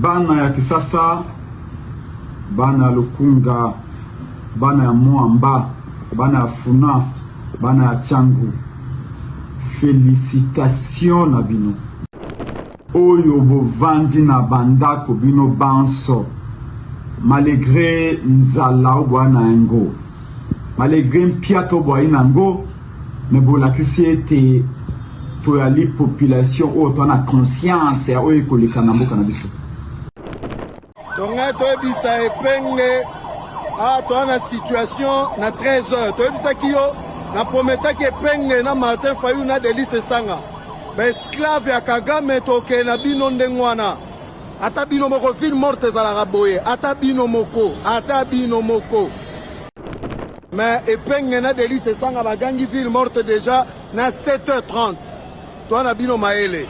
Bana ya Kisasa, bana ya Lukunga, bana ya Mwamba, bana ya Funa, bana ya Changu. Félicitations na bino. Oyo bovandi na bandako bino banso. Malgré nzala obwana ngo. Malgré mpiaka obwana ngo, mais bolakisi ete toyali population oyo tona conscience ya oyo koleka na mboka na biso. Tonga toyebisa epenge toana situation na 13h. Toyebisa kiyo na prometaki epenge na Martin Fayou na Delice Sanga. Ba esclave ya Kagame toke na bino ndengwana. Ata bino moko ville morte zalaka boye. Ata bino moko. Mais epenge na Delice Sanga bagangi ville morte déjà na 7h30. Toana bino maele.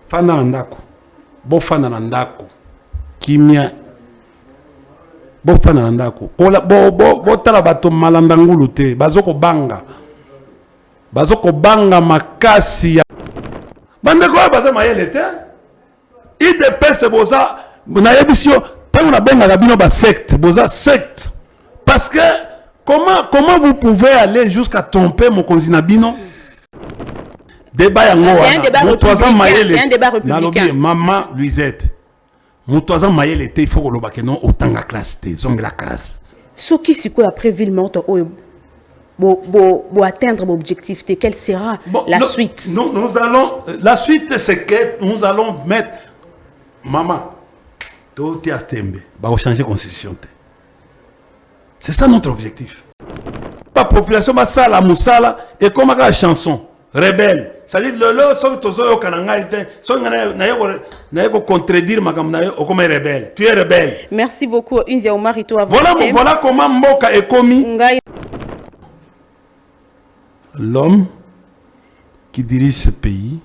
Fana na ndako. Bo fana na ndako. Kimia bofana na ndako bo tala bato malanda ngulu te bazoko banga makasi ya bandeko baza mayele te IDPS boza na yebisio tango na benga bino ba secte boza secte parce que comment vous pouvez aller jusqu'à tromper mon konzina bino débat ya ngoa c'est un débat républicain maman Luisette Moutouazan Mayel était, il faut que le non autant la classe, la classe. Ce qui c'est quoi après ville morte, pour atteindre l'objectif, quelle sera la suite? Nous allons, la suite c'est que nous allons mettre, maman, tout est à tembe, va changer la constitution. C'est ça notre objectif. La population va ça la moussala et comme la chanson rebelle. C'est-à-dire le son tozo kananga son na contredire magam na yo comme rebelle. Tu es rebelle. Merci beaucoup India Omar Ito. Voilà comment Mboka est commis. L'homme qui dirige ce pays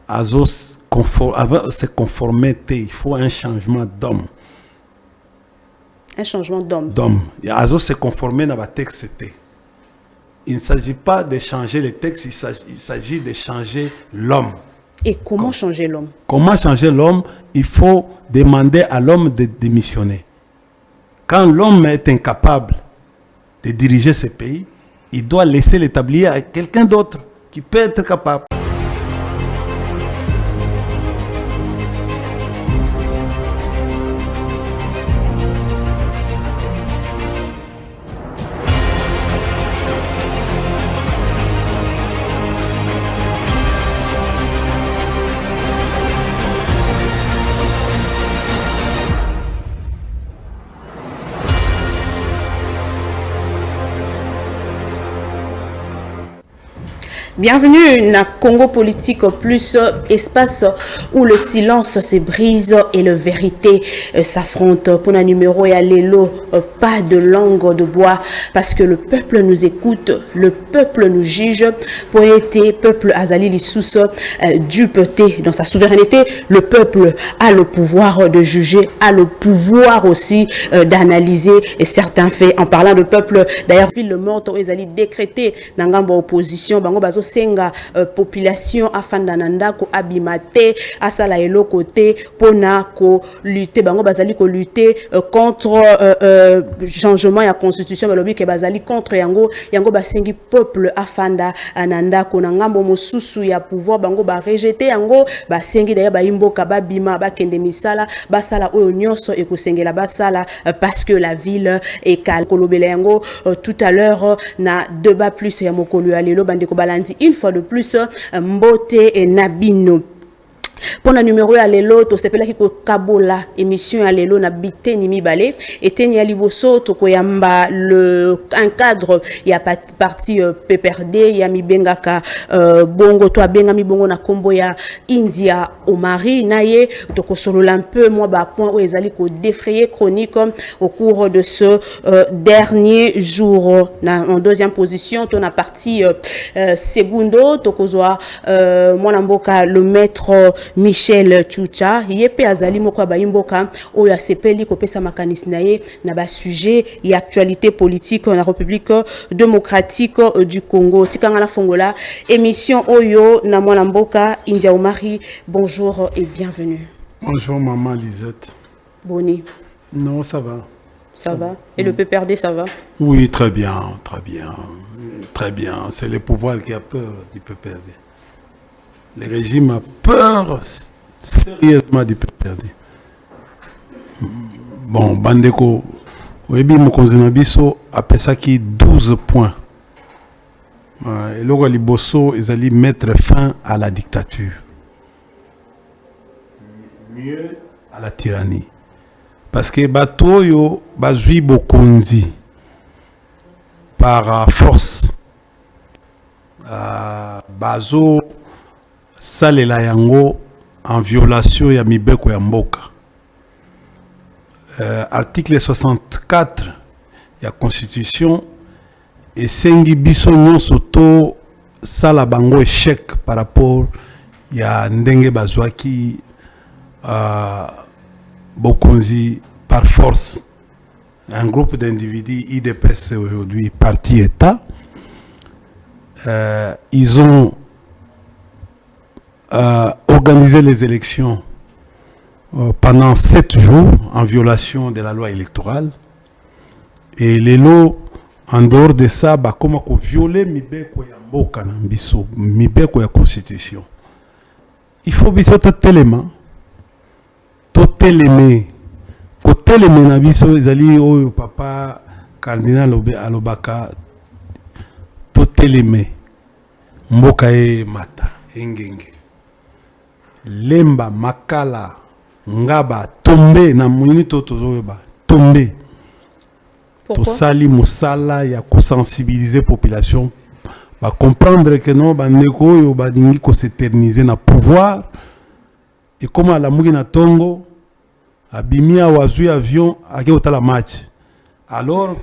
avant se conformer, il faut un changement d'homme. Un changement d'homme. Avant se conformer dans le texte. Il ne s'agit pas de changer les textes, il s'agit de changer l'homme. Et comment changer l'homme? Comment changer l'homme? Il faut demander à l'homme de démissionner. Quand l'homme est incapable de diriger ce pays, il doit laisser l'établir à quelqu'un d'autre qui peut être capable. Bienvenue dans Congo Politique Plus, espace où le silence se brise et la vérité s'affronte. Pour un numéro et à l'élo, pas de langue de bois, parce que le peuple nous écoute, le peuple nous juge. Pour être peuple Azali Lissous, dupeté dans sa souveraineté, le peuple a le pouvoir de juger, a le pouvoir aussi d'analyser certains faits. En parlant de peuple, d'ailleurs, ville morte, Azali décrété dans l'opposition, opposition, senga population afandananda ko abimate asala elo côté pona ko lutter bango bazali ko lutter contre changement ya constitution balobi ke bazali contre yango basengi peuple afanda ananda ko ngambo mosusu ya pouvoir bango ba rejeter yango basengi d'ailleurs ba imboka babima bakende misala basala oyo nyonso ekosengela basala parce que la ville est calme kolobela yango tout à l'heure na débat plus ya mokolo ya lelo bandeko balandi une fois de plus Mbote et Nabino. Pour le numéro à l'élo, to sepela ki ko kabola émission à l'élo na bité ni mibale eteni ya liboso to koyamba un cadre ya parti PPRD ya mibengaka bongo to abenga mibongo na kombo ya India Omari naye to ko solola un peu moi ba point où ezali ko défrayer chronique au cours de ce dernier jour en deuxième position to na parti segundo to kozwa mwana mboka le maître Michel Tchoucha yepe azali moko bayimboka oyo asepeli kopesa makanisi na ye na ba sujet et actualité politique na République démocratique du Congo. Tikanga na fongola émission oyo na mwana mboka India Omari. Bonjour et bienvenue. Bonjour maman Lisette. Boni. Non, ça va. Ça va. Et le PPRD, ça va? Oui, très bien, très bien. Très bien. C'est le pouvoir qui a peur du PPRD. Le régime a peur sérieusement du PPRD. Bon, Bandeko, Webi Mokonzenabiso a pesaki 12 points. Et là, Liboso, ils allaient mettre fin à la dictature. Mieux à la tyrannie. Parce que Batoyo Bazui Bokonzi par force Bazo Salela Yango en violation ya Mibeko ya Mboka. Article 64 ya Constitution et Sengi Biso Nyonso to Sala Bango échec par rapport ya Ndenge Bazwaki Bokonzi par force. Un groupe d'individus, IDPS aujourd'hui, parti État, ils ont organisé les élections pendant 7 jours en violation de la loi électorale. Et les lots, en dehors de ça, comment violer Mibeko ya Mboka na Mbiso, Mibeko ya Constitution. Il faut biso tellement. Toteleme na biso ezali oyo papa cardinal alobaka toteleme mboka e mata engenge lemba makala ngaba tombe na mwini tozoyoba tombe tosali musala ya sensibiliser population ba comprendre que non bandeko oyo badingi ko s'éterniser na pouvoir. Et comme la mouille na tongo, abimia wazui avion, ake otala match. Alors,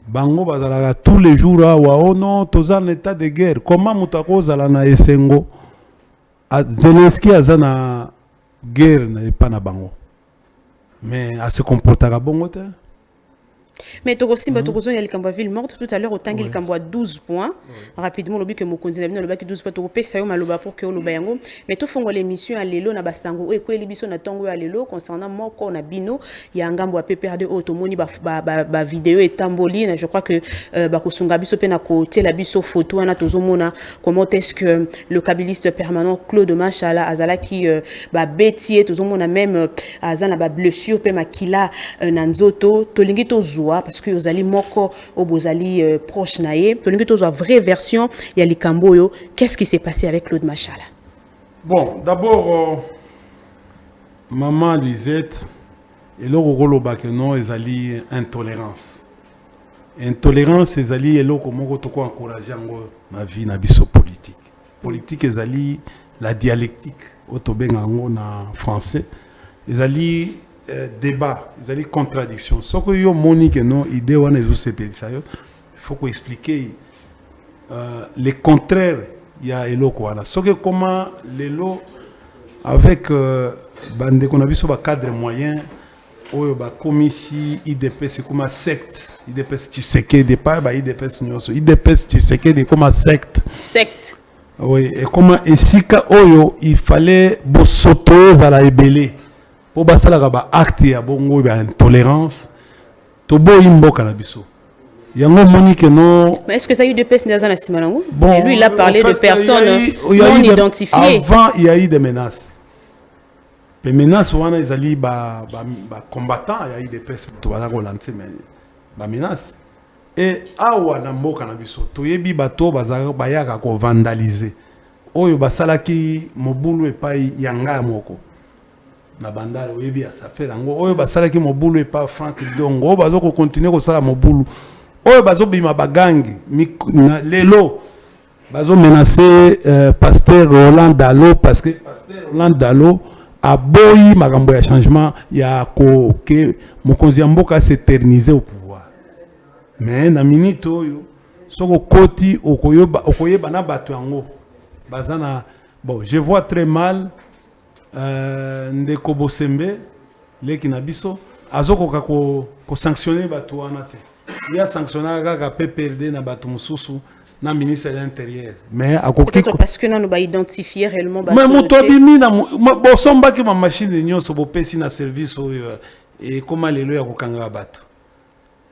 bango bazalaga tous les jours, oh non, tous en état de guerre. Comment moutako zala na esengo? Zelensky a na guerre na pas na bango. Mais à se comporter à bongo te. Mais Togosimba Togozo y'a le ville morte tout à l'heure autant qu'il camboa 12 points rapidement le but que Mokonzi n'a le bac 12 points Togo ça y maloba pour que le bayango mais tout font l'émission à l'élo na basango et quoi l'émission na tango à l'élo concernant moko na bino y a un gambo à PPRD automoni ba vidéo et tamboline je crois que ba kosunga biso pe na côté la biso photo na tozomona comment est-ce que le kabiliste permanent Claude Machala azala qui ba bétier tozomona même azana ba blessure pe makila na nzoto tolingi tozo parce que Ozali Moko Obozali proche naé tolingi tozo vraie version ya likamboyo. Qu'est-ce qui s'est passé avec Claude Machala? Bon, d'abord maman Lisette et le rôle bakeno ezali intolérance ezali eloko moko toko encourager ngo na vie na biso politique ezali la dialectique otobenga ngo na français ezali débat, ils allaient contradiction. Ce que yo moni que non idée wana ezo sepelisa yo, il faut qu'on explique les contraires il y a eloko wana. Ce que comment lelo avec bande qu'on a vu sur ba cadre moyen oyo ba komisi IDPS comme secte IDPS Tshisekedi pas ba IDPS nyoso IDPS Tshisekedi comme secte oui et comment esika oyo il fallait bosotoza la ebele pour basala ba acte ya bongo ba intolérance to boyi mboka na biso yango moni que non. Mais est-ce que ça y a eu des personnes dans la Simalango? Bon, lui il a parlé de personnes non identifiées. Avant il y a eu des menaces. Les menaces wana ezali ba combattants, il y a eu des personnes to bana ko lancer mais ba menaces et awa na mboka na biso to yebi bato bazaka bayaka ko vandaliser oyo basalaki mobulu epai yanga moko na bandala oyebi ya safela ngo oyo basalaki mobulu epa Frank Dongo bazo ko continuer ko sala mobulu oyo bazo bima bagangi lelo bazo menacer pasteur Roland Dalo parce que pasteur Roland Dalo a boyi makambo ya changement ya ko ke mokonzi ya mboka s'éterniser au pouvoir mais na minute oyo soko koti okoyeba na bato yango bazana Bon, je vois très mal Ndeko Bosembe, Leki Nabiso, azokoka ko sanctionner batu wana te. Il a sanctionné kaka PPRD na batu mususu na ministre de l'Intérieur. Mais peut-être parce que nous va identifier réellement mais mutobimi na bosomba ki ma machine nyonso bopesi na service et comment les lois kokanga batu.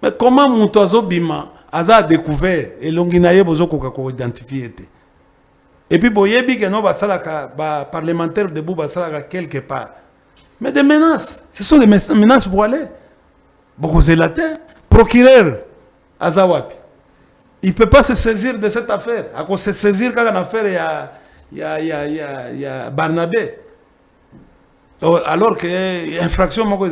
Mais comment muto azobima aza découvert et longina ye bozokoka ko identifier te. Et puis boyebi que non basalaka ba parlementaire debout basalaka quelque part. Mais des menaces, ce sont des menaces voilées. Beaucoup zélatés. Procureur Azawapi, il ne peut pas se saisir de cette affaire. À cause se saisir quand une affaire, il y a Barnabé. Alors qu'il y a infraction, bon,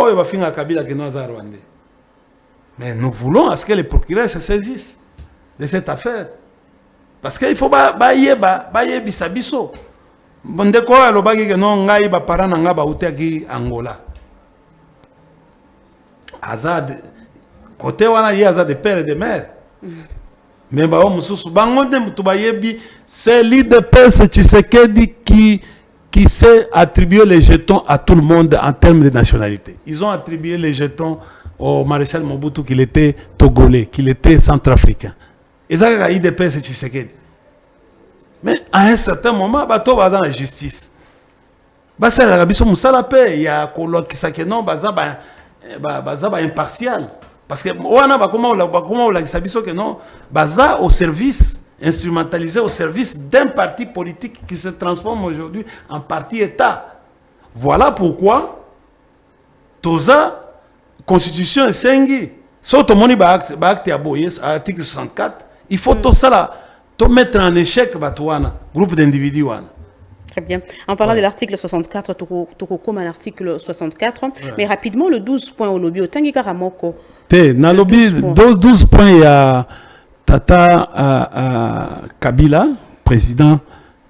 il va finir à Kabila qui nous a rwandais. Mais nous voulons à ce que les procureurs se saisissent de cette affaire. Parce qu'il faut bailler bisabiso. Bondeko alobaki que non ngai ba parana nga ba utaki Angola. Azad côté wana y a des pères et des mères. Mais ba mususu bangonde mutubayebi c'est l'IDPS Tshisekedi qui sait attribuer les jetons à tout le monde en termes de nationalité. Ils ont attribué les jetons au maréchal Mobutu qu'il était togolais, qu'il était centrafricain. Et ça a l'IDPS Tshisekedi. Mais à un certain moment, bato va dans la justice. C'est la Rabbi Moussa paix. Il y a qui s'est non, baza impartial. Parce que comment on l'a que non, baza au service instrumentalisé au service d'un parti politique qui se transforme aujourd'hui en parti État. Voilà pourquoi Toza Constitution est sengi. Sauf que mon acte à article 64, il faut tout ça là. To mettre en échec Batouana, groupe d'individus. Très bien. En parlant de l'article 64, comme l'article 64, mais rapidement le 12 points au lobby, au Tangi Karamoko. Dans le lobby, 12 points, il y a Tata Kabila, président,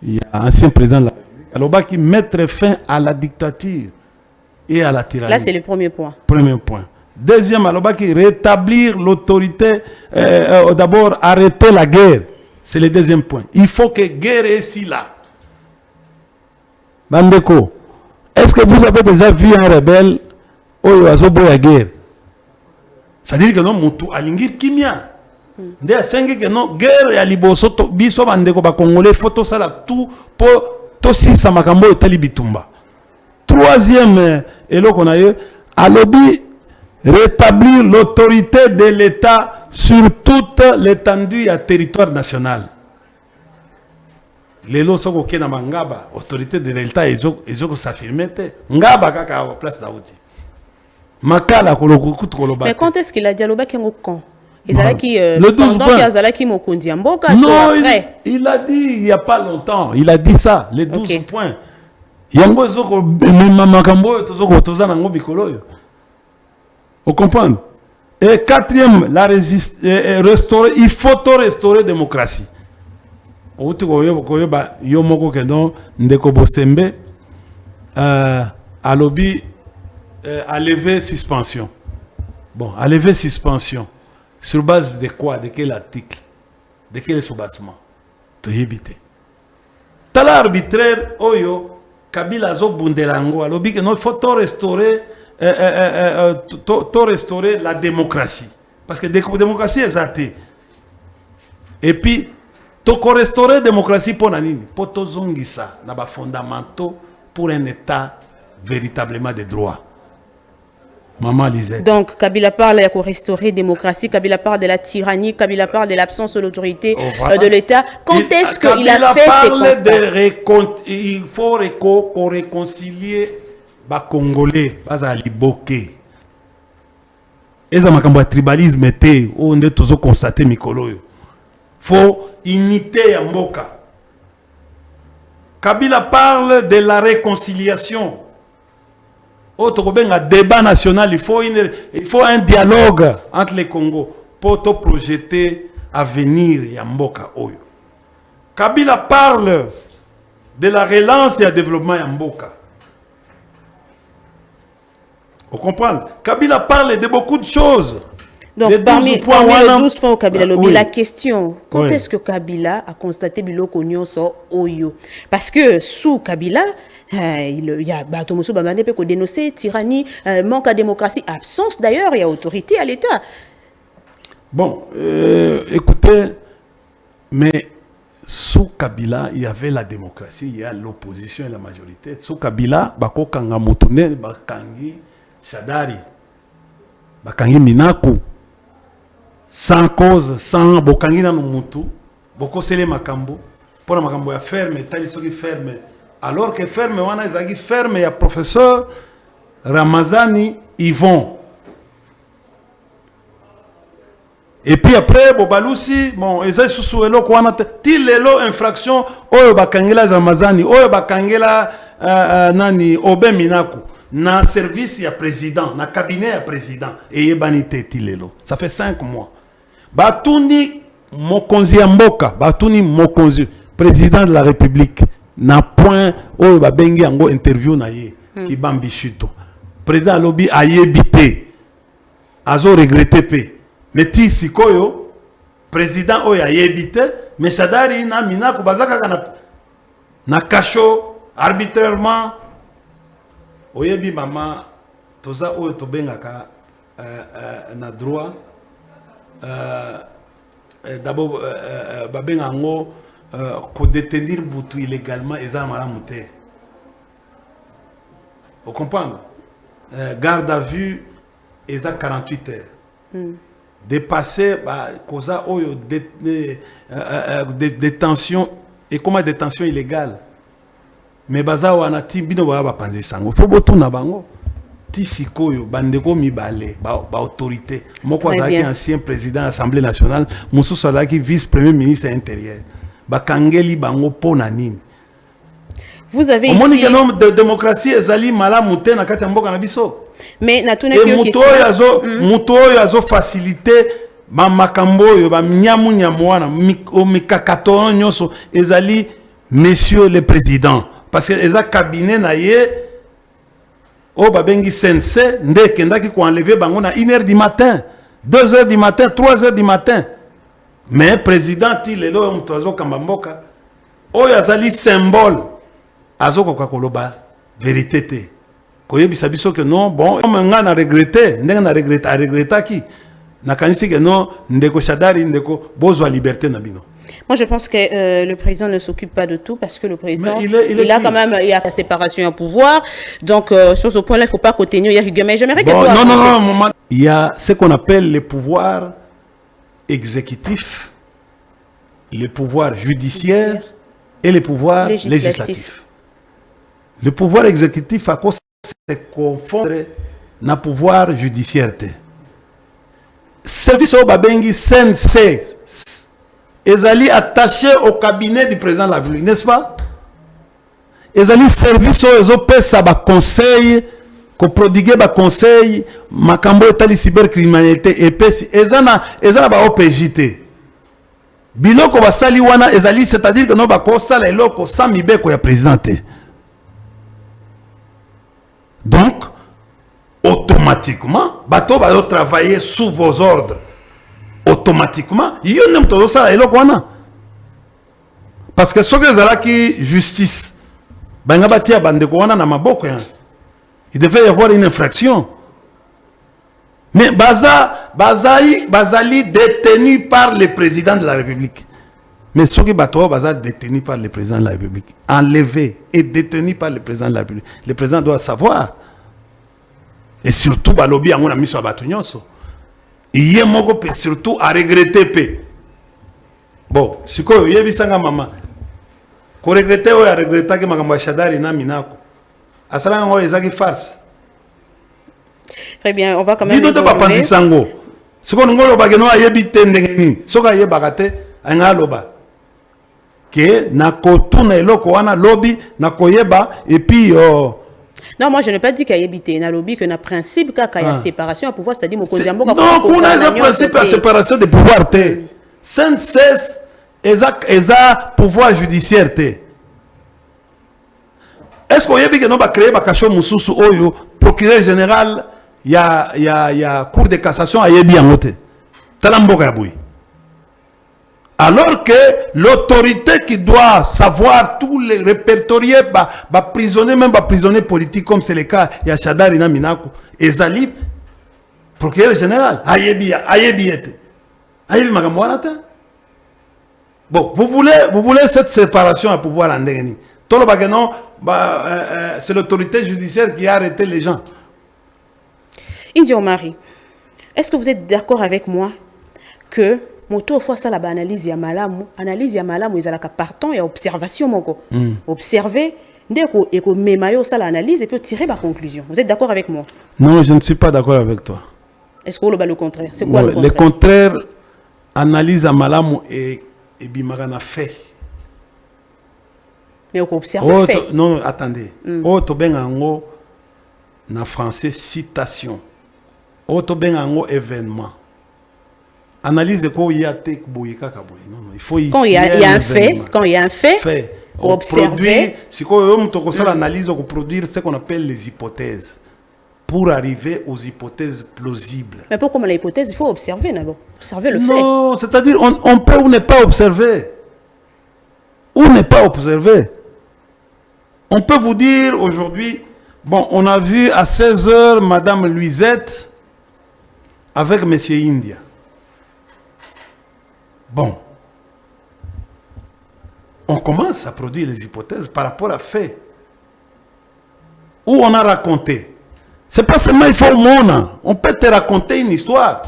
il y a ancien président de la République, alors qui mettre fin à la dictature et à la tyrannie. Là, c'est le premier point. Premier point. Deuxième, alors qui rétablir l'autorité, d'abord arrêter la guerre. C'est le deuxième point. Il faut que guerre est ici là. Bandeko, est-ce que vous avez déjà vu un rebelle au la guerre? C'est-à-dire que non, Moutou alingir kimia. Ndé a sengi que non, guerre ya liboso to biso bandeko ba congolais photo ça là tout pour to si sa makambo etali bitumba. Troisième elo qu'on a eu à lobby rétablir l'autorité de l'État sur toute l'étendue du territoire national. Les lois sont na mangaba, autorité de l'État, ils ont s'affirmer. Ngaba kaka à place d'Aouti. Makala kolokutu koloba. Mais quand est-ce qu'il a dialogué avec Ngokon? Le 12 points. Non, il a dit il n'y a pas longtemps. Il a dit ça, les 12 points. Yango zoko makambo toza nango bikolo. Vous comprenez? Et quatrième, restaurer, il faut restaurer la démocratie. Ndeko Bosembe a lobby à lever suspension. Bon, à lever suspension. Sur base de quoi? De quel article? De quel soubassement? Tu éviter. Tala arbitraire, Oyo, Kabila zo bundelango, a lobby que non, il faut restaurer. Restaurer la démocratie. Parce que la démocratie est athée. Et puis, restaurer la démocratie pour nani? Pour tout zongisa, na ba fondamentaux pour un État véritablement de droit. Maman Lisette. Donc, Kabila parle de restaurer la démocratie, Kabila parle de la tyrannie, Kabila parle de l'absence de l'autorité de l'État. Quand est-ce qu'il a fait ces constats? Il faut qu'on réconcilie les Congolais, les Boké. Et ça m'a tribalisme était, on est toujours constaté Mikolo. Faut unité à Mboka. Kabila parle de la réconciliation. Autre un débat national, il faut un dialogue entre les Congos pour te projeter à venir à Mboka Oyo. Kabila parle de la relance et le développement à Mboka. Vous comprenez? Kabila parle de beaucoup de choses. Donc, parmi les 12 points au Kabila Lobby, oui. la question, quand Oui. est-ce que Kabila a constaté Biloko Nyonso Oyo? Parce que sous Kabila, il y a Batomoso Bamane peut dénoncer tyrannie, manque de démocratie, absence d'ailleurs, il y a autorité à l'État. Bon, écoutez, mais sous Kabila, il y avait la démocratie, il y a l'opposition et la majorité. Sous Kabila, Bako Kanga Moutoune, Bakangi Shadari, Bakangi Minaku, sans cause, sans Bokangi na Mutu, Boko Sele Makambo, pour la Makambo ya ferme, Talisoki ferme. Alors que ferme, on a Zagi ferme, il y a professeur Ramazani Yvon. Et puis après, Bobalusi, bon, ils ont sous elo quoi ti lelo infraction oyo bakangela Ramazani, oyo bakangela nani Obe Minaku na service ya président, na cabinet ya président et yebanité ti lelo. Ça fait 5 mois. Batuni mokonzi ya mboka, batuni mokonzi président de la République na point oyo babengi yango interview na ye ki bambishito. Président lobby ayebité. Azo regretter pe. Mais ti sikoyo président oyo ayebité mais Shadari na Minaku bazaka na kasho arbitrairement oyebi mama toza oyo tobengaka na droit d'abord babenga ngo ko détenir butu illégalement eza malamu te. Vous comprenez? Garde à vue eza 48 heures. Dépasser causa oyo détention et comment détention illégale. Mais baza wana ti bino ba panze sango. Faut botuna bango. Ti sikoyo bandeko mibale ba autorité. Moko azaki ancien président de l'Assemblée nationale, mususu azaki vice-premier ministre intérieur. Ba kangeli bango pona nini. Vous avez ici Omoni que nom de démocratie ezali malamu te na kati ya mboka na biso. Mais natuna et question mutoyo azo faciliter makambo yo ba nyamu nyamwana mikakato nyonso ezali monsieur le président parce que eza cabinet na ye o babengi sense nde kendaki ko enlever bango na 1h du matin 2h du matin 3h du matin mais président ti lelo mtozo kamba mboka o yazali symbole azo ko koloba vérité te. Koyebisa biso que non bon nga na regretter ndenge na regretta qui na kanisi que non ndeko Shadari ndeko bozwa liberté na bino. Moi je pense que le président ne s'occupe pas de tout parce que le président il a quand même il y a la séparation au pouvoir donc sur ce point là il faut pas continuer il y a rigueur mais j'aimerais que toi non il y a ce qu'on appelle les pouvoirs exécutifs, les pouvoirs judiciaires et les pouvoirs législatifs. Le pouvoir exécutif a cause se confondre na pouvoir judiciaire. Service au Babengi CNC ezali attaché au cabinet du président de la République, n'est-ce pas? Ezali service au pesa ba conseil ko prodiguer ba conseil makambo etali cybercriminalité et pesi ezana ba OPJT. Biloko basali wana ezali c'est-à-dire que no ba ko sala eloko sans mibeko ya présidente. Donc, automatiquement, bateau va travailler sous vos ordres. Automatiquement, il y a un peu ça. Parce que ce que c'est qui justice, il devait y avoir une infraction. Mais Bazali détenu par le président de la République. Mais ce qui est détenu par le président de la République, enlevé et détenu par le président de la République, le président doit savoir. Et surtout, Balobi a mis sur Batunyonso. Il y a surtout à regretter. Bon, ce que y a vu ça, maman. Qu'on regrette ou à regretter que Makambo Shadari na Minaku. À cela, on a des farces. Très bien, on va quand même. Dis-nous pas penser sango. Ce qu'on a dit, c'est que yebite ndengeni. Ce qu'on a dit, c'est loba. Que na kotuna eloko wana lobby na koyeba et puis non, moi je n'ai pas dit qu'il y a habité na lobby que na principe qu'il y a séparation au pouvoir, c'est-à-dire mon non, qu'on a un principe de séparation de pouvoir te. 116 eza pouvoir judiciaire te. Est-ce qu'on y a que non ba créer ba kasho mususu oyo procureur général ya cour de cassation a yebi en Alors que l'autorité qui doit savoir tous les répertoriés, prisonniers, même prisonniers politiques, comme c'est le cas, il y a Chadari Naminaku, et Zalib, procureur général, bon, vous voulez cette séparation à pouvoir en dernier. C'est l'autorité judiciaire qui a arrêté les gens. India Omari, est-ce que vous êtes d'accord avec moi que moto fois ça la analyse ya malamu ils ont partant et observation moko observer ndeko et ko memayo ça l'analyse et puis tirer ma conclusion. Vous êtes d'accord avec moi? Non, je ne suis pas d'accord avec toi. Est-ce que vous le contraire? C'est quoi le contraire? Le contraire, analyse à malamu et bimagana fait. Mais on observe fait. Non, attendez. To bengango na français citation. To bengango événement. Analyse de quoi il y a il faut quand il y a un fait, observer. Si on analyse, on produire ce qu'on appelle les hypothèses pour arriver aux hypothèses plausibles. Mais pour comment l'hypothèse, il faut observer d'abord, observer le fait. Non, c'est-à-dire on peut ou ne pas observer, ou ne pas observer. On peut vous dire aujourd'hui, bon, on a vu à 16h Madame Luisette avec Monsieur India. Bon, on commence à produire les hypothèses par rapport à faits. Où on a raconté. C'est pas seulement il faut on peut te raconter une histoire.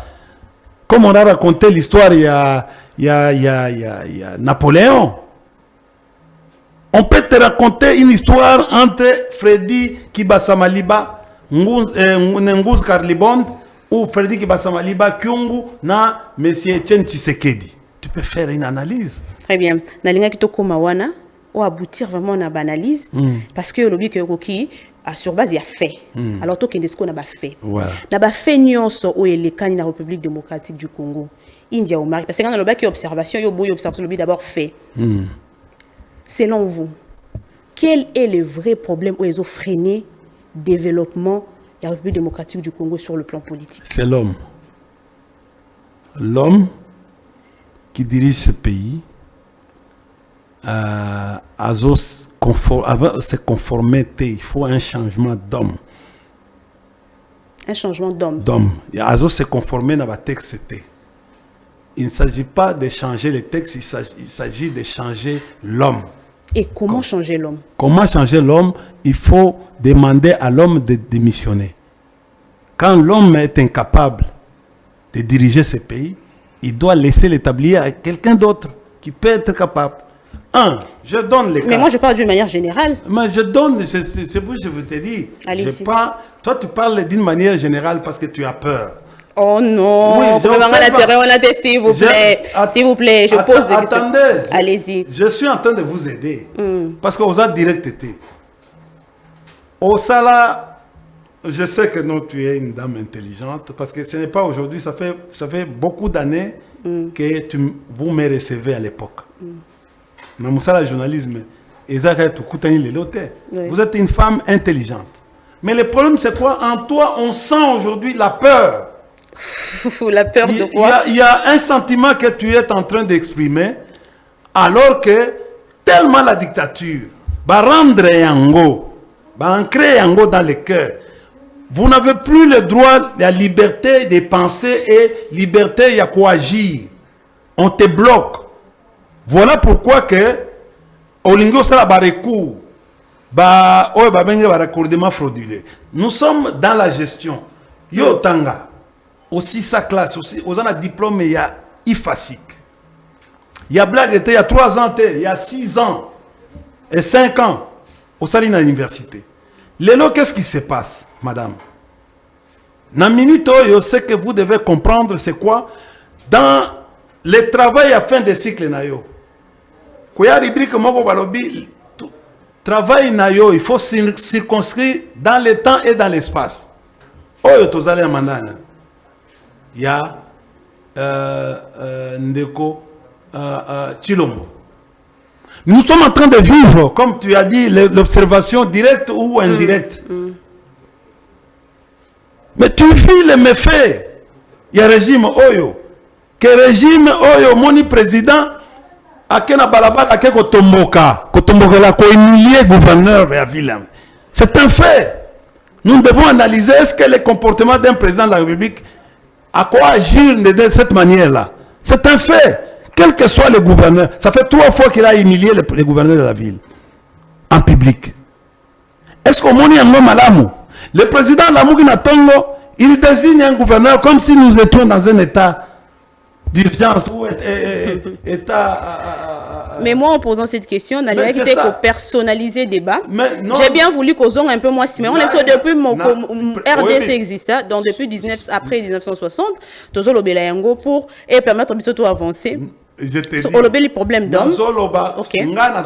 Comme on a raconté l'histoire, il y a Napoléon. On peut te raconter une histoire entre Freddy Kibasamaliba, Ngouz Karlibond, ou Freddy Kibasamaliba, Kyungu, na Monsieur Etienne Tshisekedi. Tu peux faire une analyse. Très bien. Nalinga kitoko mawana ou aboutir vraiment à une analyse parce que le but que Roki sur base il y a fait. Alors toi qui qu'on a pas fait. Na ba fait nyonso o elekani na République démocratique du Congo. India Omari parce que quand on a le bac observation yo boy observation le but d'abord fait. Selon vous, quel est le vrai problème où ils ont freiné le développement de la République démocratique du Congo sur le plan politique? C'est l'homme. L'homme qui dirige ce pays avant se conformer, il faut un changement d'homme. Un changement d'homme. Avant se conformer dans le texte. Il ne s'agit pas de changer les textes, il s'agit de changer l'homme. Et comment changer l'homme? Comment changer l'homme? Il faut demander à l'homme de démissionner. Quand l'homme est incapable de diriger ce pays, il doit laisser l'établir à quelqu'un d'autre qui peut être capable. Je donne les cas. Mais moi, je parle d'une manière générale. Mais je donne, c'est vous que je veux te dire. Toi, tu parles d'une manière générale parce que tu as peur. Oh non, oui, s'il vous plaît. S'il vous plaît, je pose des questions. Attendez. Allez-y. Je suis en train de vous aider. Parce que vous avez directement. Au Sala, je sais que non, tu es une dame intelligente. Parce que ce n'est pas aujourd'hui, ça fait beaucoup d'années que vous me recevez à l'époque. Mais le journalisme, vous êtes une femme intelligente. Mais le problème, c'est quoi? En toi, on sent aujourd'hui la peur. La peur de quoi? Il y a un sentiment que tu es en train d'exprimer, alors que tellement la dictature va rendre Yango, va ancrer Yango dans le cœur. Vous n'avez plus le droit, la liberté de penser et liberté de agir. On te bloque. Voilà pourquoi que Olingo sala barekou raccordement frauduleux. Nous sommes dans la gestion. Yo tanga aussi sa classe aussi aux un diplôme il y a IFASIC. Il y a blague il y a 3 ans, il y a 6 ans et 5 ans au saline à l'université. Lélo, qu'est-ce qui se passe, madame? Na minute, je sais que vous devez comprendre c'est quoi dans le travail à fin de cycle nayo. Koya rubrique moko balobi travail nayo, il faut circonscrire dans le temps et dans l'espace. Oyo tozali ya mandana. Il y a Ndeko Chilombo. Nous sommes en train de vivre, comme tu as dit, l'observation directe ou indirecte. Mais tu vis les méfaits. Il y a régime Oyo. que régime oyo moni président akena balabala ake kotomboka la ko humilier gouverneur de la ville. C'est un fait. Nous devons analyser est-ce que le comportement d'un président de la République à quoi agir de cette manière-là. C'est un fait. Quel que soit le gouverneur, ça fait 3 fois qu'il a humilié les gouverneurs de la ville en public. Est-ce qu'on moni un homme à l'amour? Le président Lamouki Tongo, il désigne un gouverneur comme si nous étions dans un état d'urgence ou état... Mais moi, en posant cette question, on a dit qu'on personnaliser le débat. J'ai bien voulu qu'on ait un peu moins si, mais on est sur depuis mon RDC existe, donc depuis après 1960, toujours le Bélayango pour et permettre aux autres d'avancer. Je te dis, on a les problèmes d'hommes. Ok. On a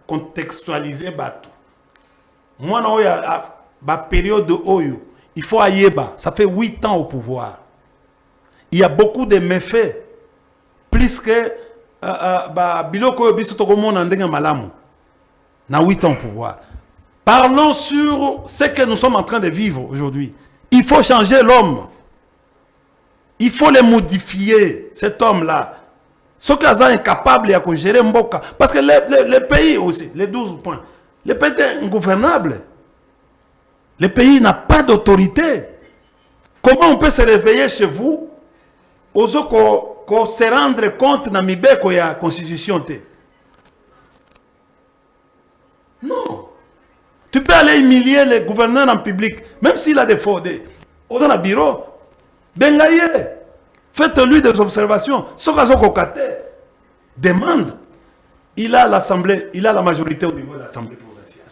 contextualiser bateau. Moi, non, il y a une période de Oyo. Il faut Ayeba. Ça fait 8 ans au pouvoir. Il y a beaucoup de méfaits. Plus que Biloko Bisoto Mandenge Malamu. Na 8 ans au pouvoir. Parlons sur ce que nous sommes en train de vivre aujourd'hui. Il faut changer l'homme. Il faut le modifier, cet homme-là. Ce qui est incapable de gérer Mboka. Parce que le pays aussi, les 12 points, le pays est ingouvernable. Le pays n'a pas d'autorité. Comment on peut se réveiller chez vous, qu'on se rendre compte dans qu'il y a constitution? Non. Tu peux aller humilier les gouverneurs en public, même s'il a des fautes. Dans le bureau, Bengaye. Faites-lui des observations. Ce qu'il demande, il a l'Assemblée, il a la majorité au niveau de l'Assemblée provinciale.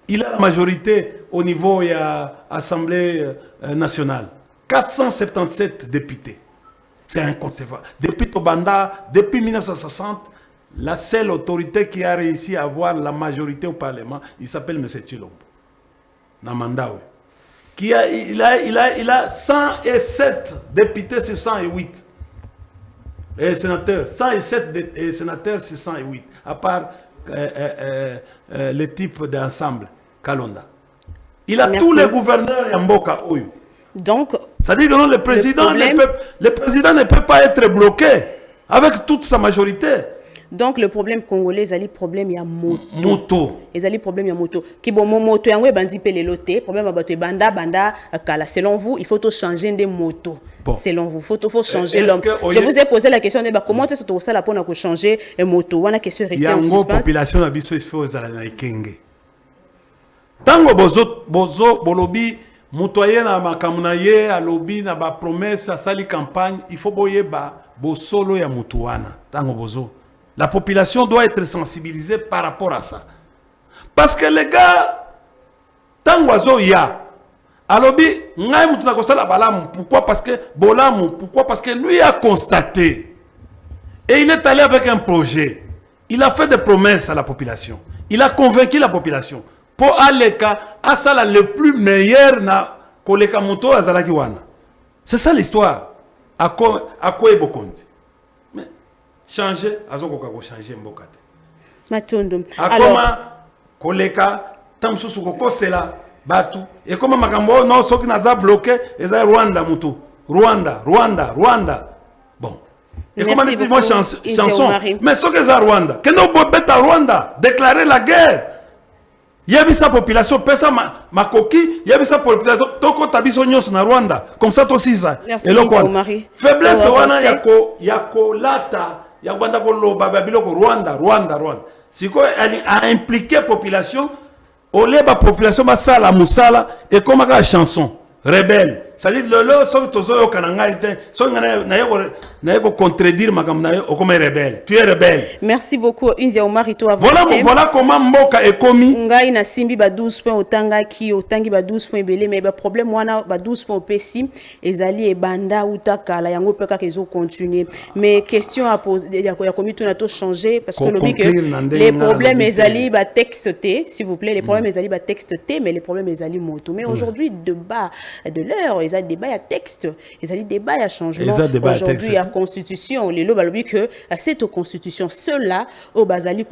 Il a la majorité au niveau de l'Assemblée nationale. 477 députés. C'est inconcevable. Depuis Tobanda, depuis 1960, la seule autorité qui a réussi à avoir la majorité au Parlement, il s'appelle M. Tshilombo. Namandawe. Il a 107 députés sur 108. Et sénateurs. 107 sénateurs sur 108. À part le type d'ensemble, Kalonda. Il a tous les gouverneurs et Mboka Oyo. Donc, ça dit que non, le président ne peut pas être bloqué avec toute sa majorité. Donc le problème congolais, il y a problème il y a moto. Il y a problème il y a moto. Qui bon moto y a bandi pe leloté, problème about banda kala. Selon vous, il faut tout changer des motos. Bon. Selon vous, faut changer l'homme. Je vous ai posé la question de comment est-ce que ça la pour changer les motos. On a question restée en suspens. Il y a une population na biso il faut za na ikenge. Tango bozo bolobi mutoye na makamuna ye alobi na ba promesse à sali campagne, il faut boyeba bo solo ya mutuana. Tango bozo. La population doit être sensibilisée par rapport à ça. Parce que les gars, tangoazo ya, alobi, ngai mutuna kosala balamu. Pourquoi? Parce que bolamu. Pourquoi? Parce que lui a constaté. Et il est allé avec un projet. Il a fait des promesses à la population. Il a convaincu la population. Pour aleka, asala le plus meilleur na koleka muto azalaki wana. C'est ça l'histoire. À quoi bokondi. Changer, azoko changer mbokate. Matondo. Akoma koleka tamsusu kokosela batu. Et comment makambo non soki naza bloqué eza Rwanda mutu. Rwanda. Bon. Et comment dit-moi chanson. Mais soki eza Rwanda. Kendo bobeta Rwanda déclarer la guerre. Yebisa population pesa makoki, yebisa population toko tabiso nyos na Rwanda. Comme ça aussi ça. Et le quoi. Faiblesse wana yako lata. Ya Rwanda koloba babiloko Rwanda. Siko a impliqué population, olé ba population ba sala musala et comme la chanson rebelle. C'est-à-dire le son tozo kananga ite, son na yeko contredire makam na yo comme rebelle. Tu es rebelle. Merci beaucoup India Omari to Voilà comment mboka est commis. Ngai na simbi ba 12 points otanga ki otangi ba 12 points belé mais ba problème wana ba 12 points pesi ezali e banda utakala yango peka kezo continuer. Mais question à poser ya commis tout na to changer parce que le but que les problèmes ezali ba texte T, s'il vous plaît, les problèmes ezali ba texte T mais les problèmes ezali moto. Mais aujourd'hui de bas de l'heure ils ont débat, il y a texte, ils ont débat, il y a changement. Aujourd'hui, il y a constitution. Les lois, que cette constitution, ceux-là, au Bazali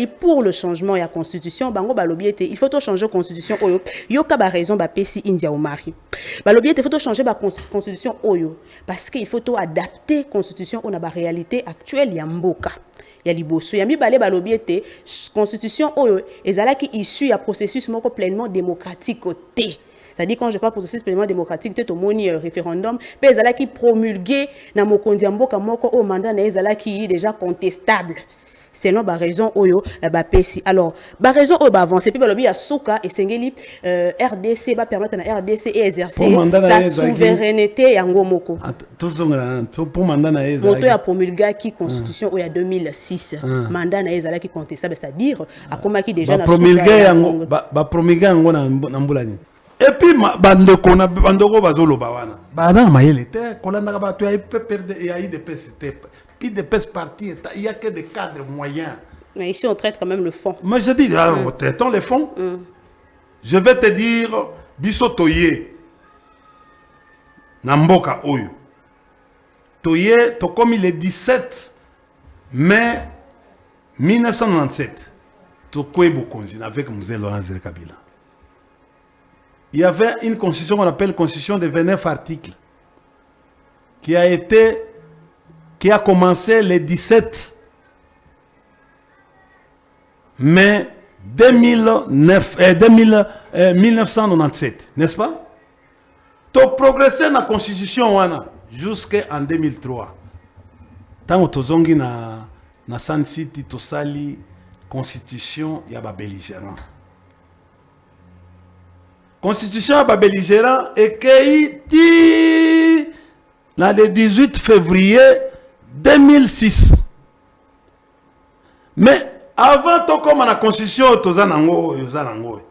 pour le changement, il y a constitution. Bango balobi il faut tout changer constitution. Oyo, yoka ba raison ba pesi India au mari. Balobi il faut tout changer ba constitution oyo parce qu'il faut tout adapter constitution on a ba réalité actuelle ya mboka. Ya liboso ya mibale balobi ete constitution oyo ezalaki issue ya processus moko pleinement démocratique côté. C'est-à-dire quand je parle processus pleinement démocratique peut-être au moni référendum pe ezalaki promulgué na mokonzi ya mboka moko au mandat na ezalaki déjà contestable. Selon la raison oyo ba pesi. Alors ba raison oyo ba avancer puis balobi ya souka et sengeli RDC va permettre na RDC et exercer sa souveraineté yango moko. Pour mandat na ezala. Moto ya promulga qui constitution oyo ya 2006. Mandat na ezala qui contestable, c'est-à-dire akomaki déjà na promulga yango ba promulga yango na mbulani. Et puis bandoko bazoloba wana. Ba na mayele te kolanda ba to ya peut perdre et a eu des PCT. Puis des PES partis, il n'y a que des cadres moyens. Mais ici, on traite quand même le fond. Moi, je dis, traitons les fonds. Je vais te dire, biso toye, Namboka Oyo. Toye, to comme il est 17 mai 1997. Tokwebo Konzina avec Mzé Laurent Kabila. Il y avait une constitution qu'on appelle constitution de 29 articles qui a commencé le 17 mai 1997, n'est-ce pas? Tu as progressé dans la constitution jusqu'en 2003. Tant que tu as na San City, tu as la constitution, il y a des belligérants. Constitution est belligérant et qui le 18 février 2006. Mais avant tout comme la constitution, il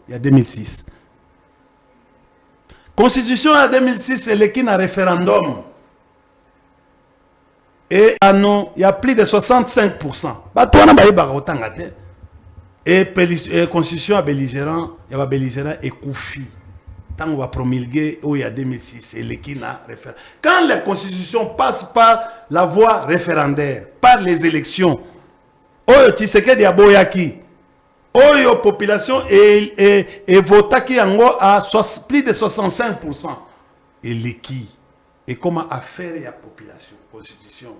y a 2006. Constitution en 2006, c'est l'équipe à référendum. Et il y a plus de 65%. Et la constitution à belligérant, il y a belligérant et Koufi. Tant on va promulguer, il y a 2006, c'est l'équipe à référendum. Quand la constitution passe par la voie référendaire, par les élections, Oyo Tshisekedi ya boyaki, Oyo population et votaki yango à plus de 65%. Et l'équipe. Et comment affaire la population, constitution,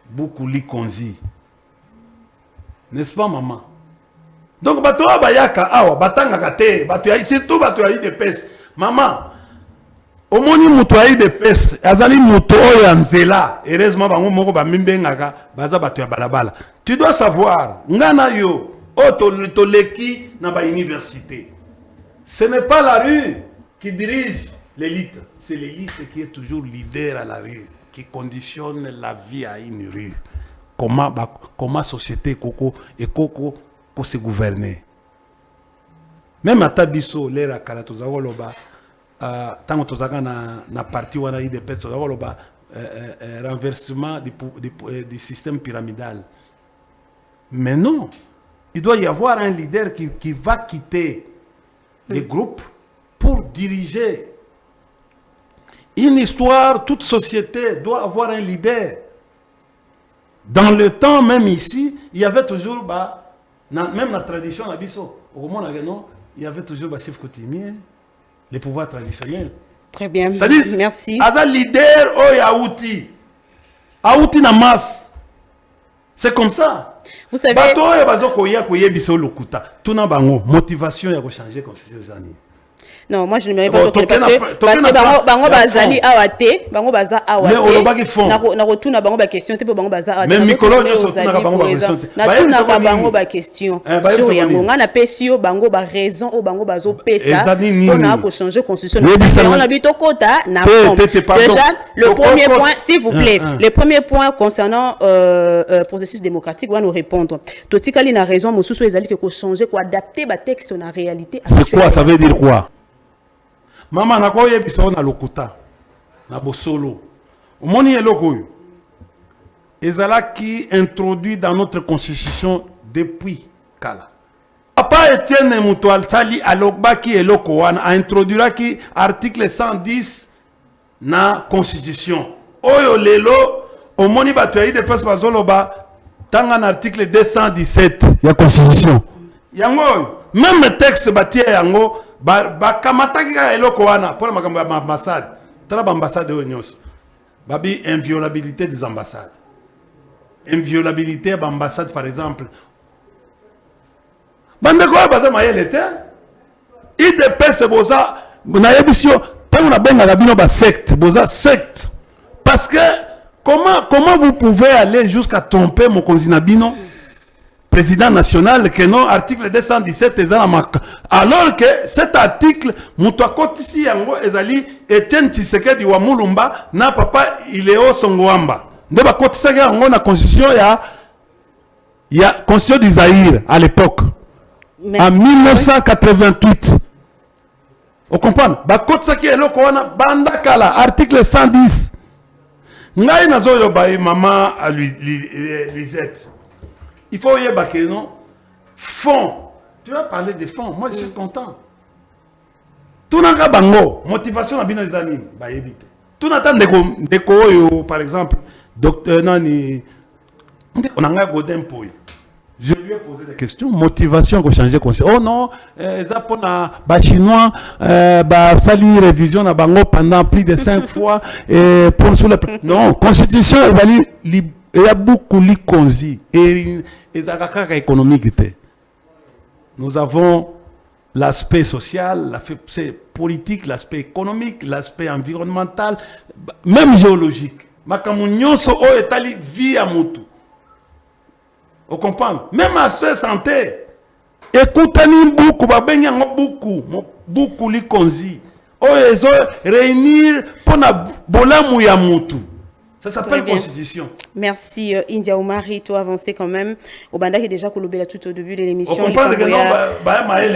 beaucoup li konzi. N'est-ce pas, maman? Donc, bato bayaka awa batanga kate, bato surtout bato ya IDPS. Maman, omoni muto ya IDPS, azali muto oyo nzela, heureusement bango moko ba mimbengaka, baza bato ya balabala. Tu dois savoir, ngana yo, to leki na ba université. Ce n'est pas la rue qui dirige l'élite, c'est l'élite qui est toujours leader à la rue, qui conditionne la vie à une rue. Comment société Coco et Coco pour se gouverner. Même à Tabiso, l'air à Kalatozagoloba, tant que tu na parti où on a eu des personnes, renversement du système pyramidal. Mais non, il doit y avoir un leader qui va quitter les groupes pour diriger. Une histoire, toute société doit avoir un leader. Dans le temps, même ici, il y avait toujours, même la tradition, il y avait toujours chef coutumier, les pouvoirs traditionnels. Très bien, merci. As un leader, Aouti. Aouti na masse. C'est comme ça. Vous savez. Motivation à changer la constitution. Non, moi je ne me pas parce que bango bazali awate, bango baza awate. Na retourna bango ba question te bango baza awate. Même Nicolas ne retourna bango ba question. Na tuna bango ba question. Sur yango ngana pesio bango ba raison o bango bazo pesa. On a ko changer constitution. On a bito kota na déjà le premier point s'il vous plaît, le premier point concernant processus démocratique on va nous répondre. Totikali na raison mosusu ezali que ko changer ko adapter ba texte na réalité. C'est quoi ça veut dire quoi? Maman, na koye biso na lokuta na bosolo. Omoni eloko yo. Ezala qui introduit dans notre constitution depuis kala. Papa Etienne Mutual Sali Alokbaki et Lokowan a introduit qui article 110 na constitution. Oyo lelo au moni batuayi de pes bazoloba dans un article 217 la constitution. Yango même texte batie yango ba kamataki ka eloko wana pour makambo ya ambassade. Tala ba ambassade onyos. Babi inviolabilité des ambassades. Inviolabilité de l'ambassade par exemple. Bande quoi baza mayele te. IDPS boza na yebisio tant na benga bino ba secte boza secte parce que comment vous pouvez aller jusqu'à tromper mon Nabino président national que non article 217 alors que cet article mutwakoti si yango ezali Etienne Tshisekedi wa Mulumba na papa Ileo Songwamba nde bakotisa yango na constitution ya constitution du Zaïre à l'époque. En 1988. Vous comprenez? Bakotisa ki eloko wana banda kala article 110. Ngai nazoyo ba maman à Luisette. Il faut y baquer non fond. Tu vas parler des fonds. Moi je suis content. Tout n'a pas bango motivation na bino ezani ba yebite. Tout n'attend de par exemple docteur Nani on a Godin Poy. Je lui ai posé des questions. Motivation pour changer conseil. Oh non, ça pour les Chinois, sali révision na bango pendant plus de 5 fois pour sur le non constitution il y a beaucoup de consi et les économique. Nous avons l'aspect social, l'aspect politique, l'aspect économique, l'aspect environnemental, même géologique. Makamunyo so o etali vie à mutu. Vous comprenez? Même aspect santé. Écoutez beaucoup, beaucoup li konzi. Ils ont réunir pour na bolamu ya mutu. Ça s'appelle constitution. Merci India Omari, tu as avancé quand même. Au Banda qui est déjà colobé tout au début de l'émission. Il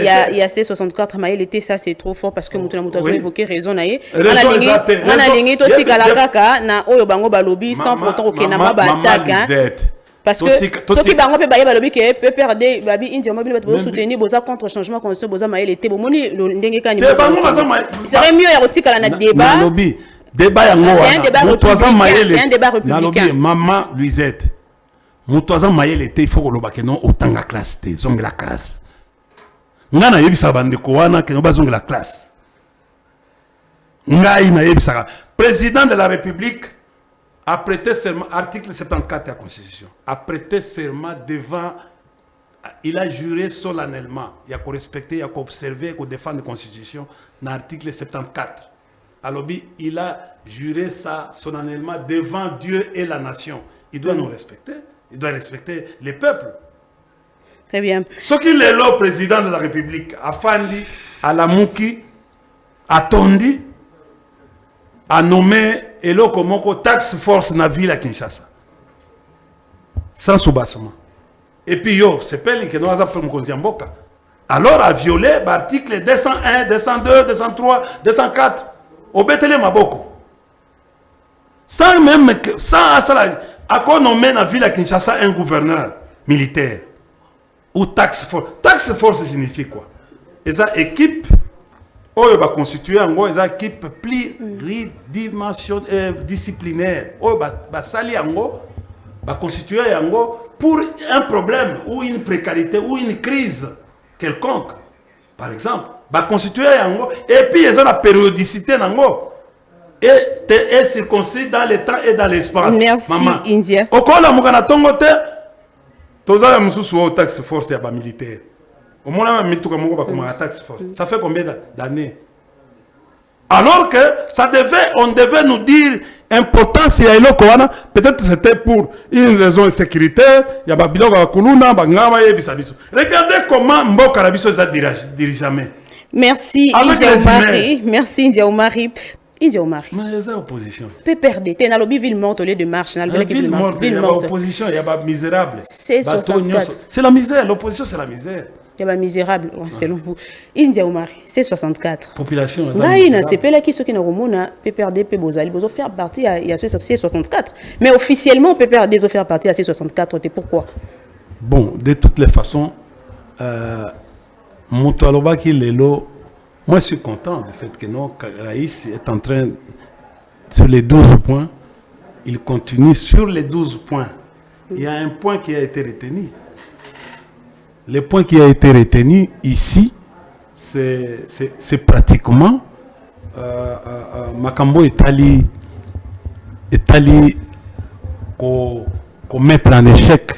y a C64 Maël était ça c'est trop fort parce que Moutouna Moutouna a évoqué raison naé. On a ligné tout tika la kaka na oyo bango balobi sans pourtant aucun nama attaque. Parce que ceux qui bango pe baye balobi que PPRD babi India Omari va soutenir boza contre changement constitution boza Maël était bon moni ndenge kani. Il serait mieux ya tika la débat. Débat c'est un débat républicain. Maman Luisette. Moutoazan Mayel était il faut que le non autant la classe té zong la classe. Ngana yebisa bande ko wana ke no bazong la classe. Ngai na yebisa président de la République a prêté serment article 74 de la Constitution. A prêté serment devant il a juré solennellement, il a respecté, il a observé, il a défendre la Constitution dans l'article 74. Alors, il a juré ça solennellement devant Dieu et la nation. Il doit nous respecter. Il doit respecter les peuples. Très bien. Ce qu'il est le président de la République, Afandi, Alamuki, a tondi, a nommé Elo Komoko Tax Force na ville à Kinshasa. Sans soubassement. Et puis, c'est pas lui qui nous a fait Mboka. Alors, a violé l'article 201, 202, 203, 204. Au Bethlehem Maboko. Sans même sans ça, à quoi nommer dans la ville à Kinshasa un gouverneur militaire ou tax force. Tax force signifie quoi? Et ça équipe on va constituer en gros une équipe disciplinaire. On va sali en gros va constituer en gros pour un problème ou une précarité ou une crise quelconque. Par exemple, va constituer en gros et puis ils ont la périodicité en gros et circoncis dans le temps et dans l'espace. Merci Maman. India. Au cas où la mugana tongote toza ya mususu au tax force ya ba militaire. Au moins même mituka moko ba comme tax force. Ça fait combien d'années? Alors que on devait nous dire importance ya eloko wana, peut-être c'était pour une raison sécuritaire, ya ba biloko ba kuluna ba ngama yebisa biso. Regardez comment mboka na biso za dirigeamment. Merci India Omari. Merci India Omari. India Omari. Mais il y a opposition. PPRD, tu es dans le ville morte au lieu de marche. Dans le ville morte, il y a opposition, il y a pas misérable. C'est 64. C'est la misère, l'opposition c'est la misère. Il y a pas misérable, selon vous. India Omari, c'est 64. Population. C'est pas là qui sont qui n'ont PPRD, Pebozali, ils ont fait partie à C64. Mais officiellement, PPRD ont fait partie à C64. Pourquoi? Bon, de toutes les façons, Moutoualoba qui lelo, moi je suis content du fait que non, Raïs est en train, sur les 12 points, il continue sur les 12 points. Il y a un point qui a été retenu. Le point qui a été retenu ici, c'est pratiquement Makambo Etali qu'on mettre en échec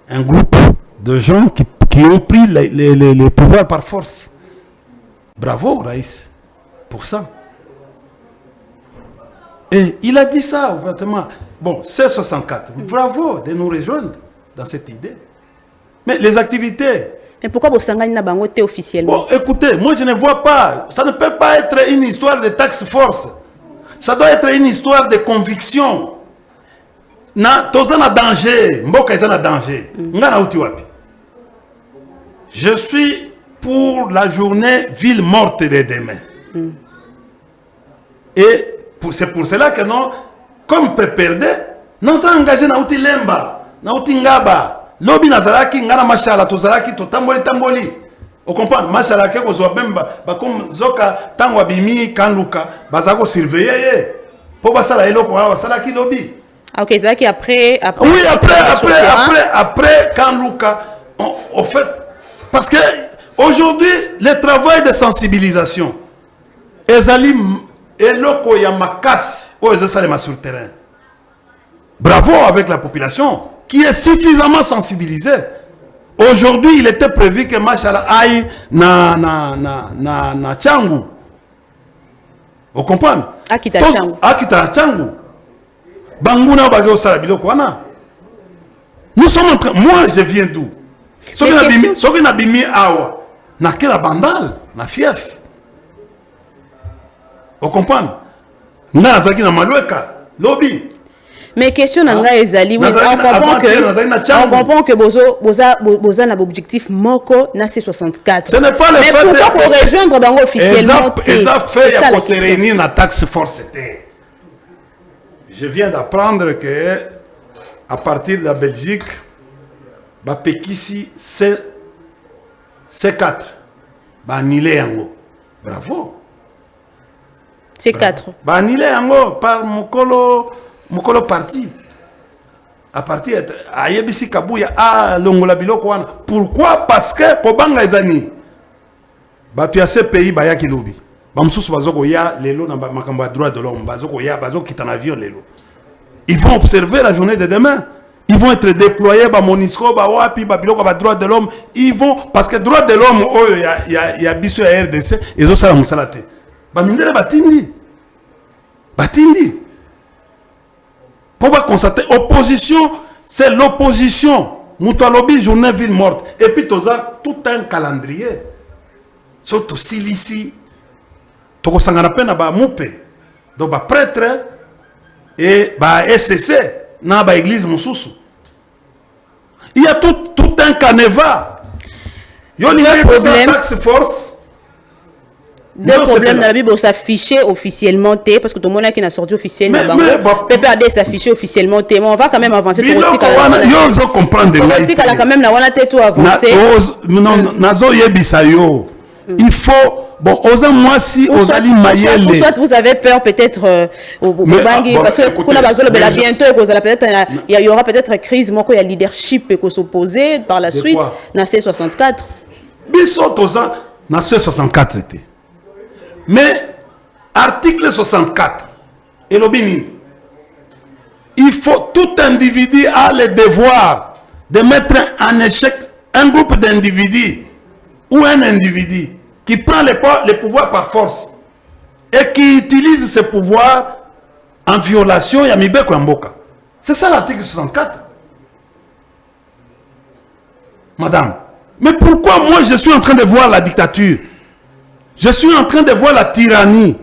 un groupe de gens qui ont pris les pouvoirs par force. Bravo, Raïs, pour ça. Et il a dit ça ouvertement. Bon, c'est 64. Bravo de nous rejoindre dans cette idée. Mais les activités... Mais pourquoi vous s'engagez dans bangoté officiellement? Bon, écoutez, moi je ne vois pas. Ça ne peut pas être une histoire de task force. Ça doit être une histoire de conviction. Tous en danger. Mboka est en danger. Je suis pour la journée ville morte de demain. Et c'est pour cela que non, comme peut perdre, nous sommes engagés dans outil lemba, dans outil ngaba. Lobi nazaraki ngana mashala tozaraki to tamboli. Vous comprenez? Mashala ke kozwa bemba ba comme zoka tangwa bimi kanluka bazako surveiller pour basala eloko wa basala ki lobi. OK, c'est que après oui, après kanluka en fait parce que aujourd'hui le travail de sensibilisation ezali eloko ya makasi o ezasala sur le terrain. Bravo avec la population qui est suffisamment sensibilisé. Aujourd'hui, il était prévu que Machala aille na Tchangou. Vous comprenez? Akita Tchangou. Banguna bagyo salabilo kwana. Nous sommes en train... Moi, je viens d'où? Ce qui n'a bimi awa. Na kela bandal, na fief. Vous comprenez? Na zaki na malueka, lobby. Mais question nanga ezali oui, on comprend que boza na objectif moko na C64. Ce n'est pas le fait de pour rejoindre bango officiellement. fait ya se réunir na taxe force. Je viens d'apprendre que à partir de la Belgique ba pekisi C4 ba annulé yango. Bravo. C4. Ba annulé yango par Mokolo parti. À partir à Yebisi Kabuya à Longola Biloko wana. Pourquoi? Parce que Kobanga ezani. Batu ya ce pays baya kilobi. Bamsusu bazoko ya lelo na makambo droit de l'homme, bazoko ya bazoko kita na avion lelo. Ils vont observer la journée de demain. Ils vont être déployés ba Monisco ba wapi ba biloko ba droit de l'homme. Ils vont parce que droit de l'homme oyo ya biso ya RDC ezo sala musala te. Ba mindele batindi. Batindi. Pour constater, opposition, c'est l'opposition. Moutalobi, journée ville morte. Et puis, tu as tout un calendrier. Surtout si ici, tu as un moupe. Donc, prêtre et SCC, dans l'église Moussoussou. Il y a tout un canevas. Il y a une taxe force. Deux problèmes dans la Bible, s'afficher officiellement parce que tout le monde qui n'a sorti officiellement. PPRD s'afficher officiellement. Mais on va quand même avancer. Il faut comprendre. Quand même avancer. Il faut. Bon, moi si soit vous avez peur peut-être parce que bientôt il y aura peut-être crise, moi il y a leadership qui s'opposer par la suite dans C64. Dans C64 était. Mais, article 64, et l'obéni, il faut tout individu a le devoir de mettre en échec un groupe d'individus ou un individu qui prend les pouvoirs par force et qui utilise ces pouvoirs en violation ya mibeko ya mboka. C'est ça l'article 64. Madame, mais pourquoi moi je suis en train de voir la dictature? Je suis en train de voir la tyrannie.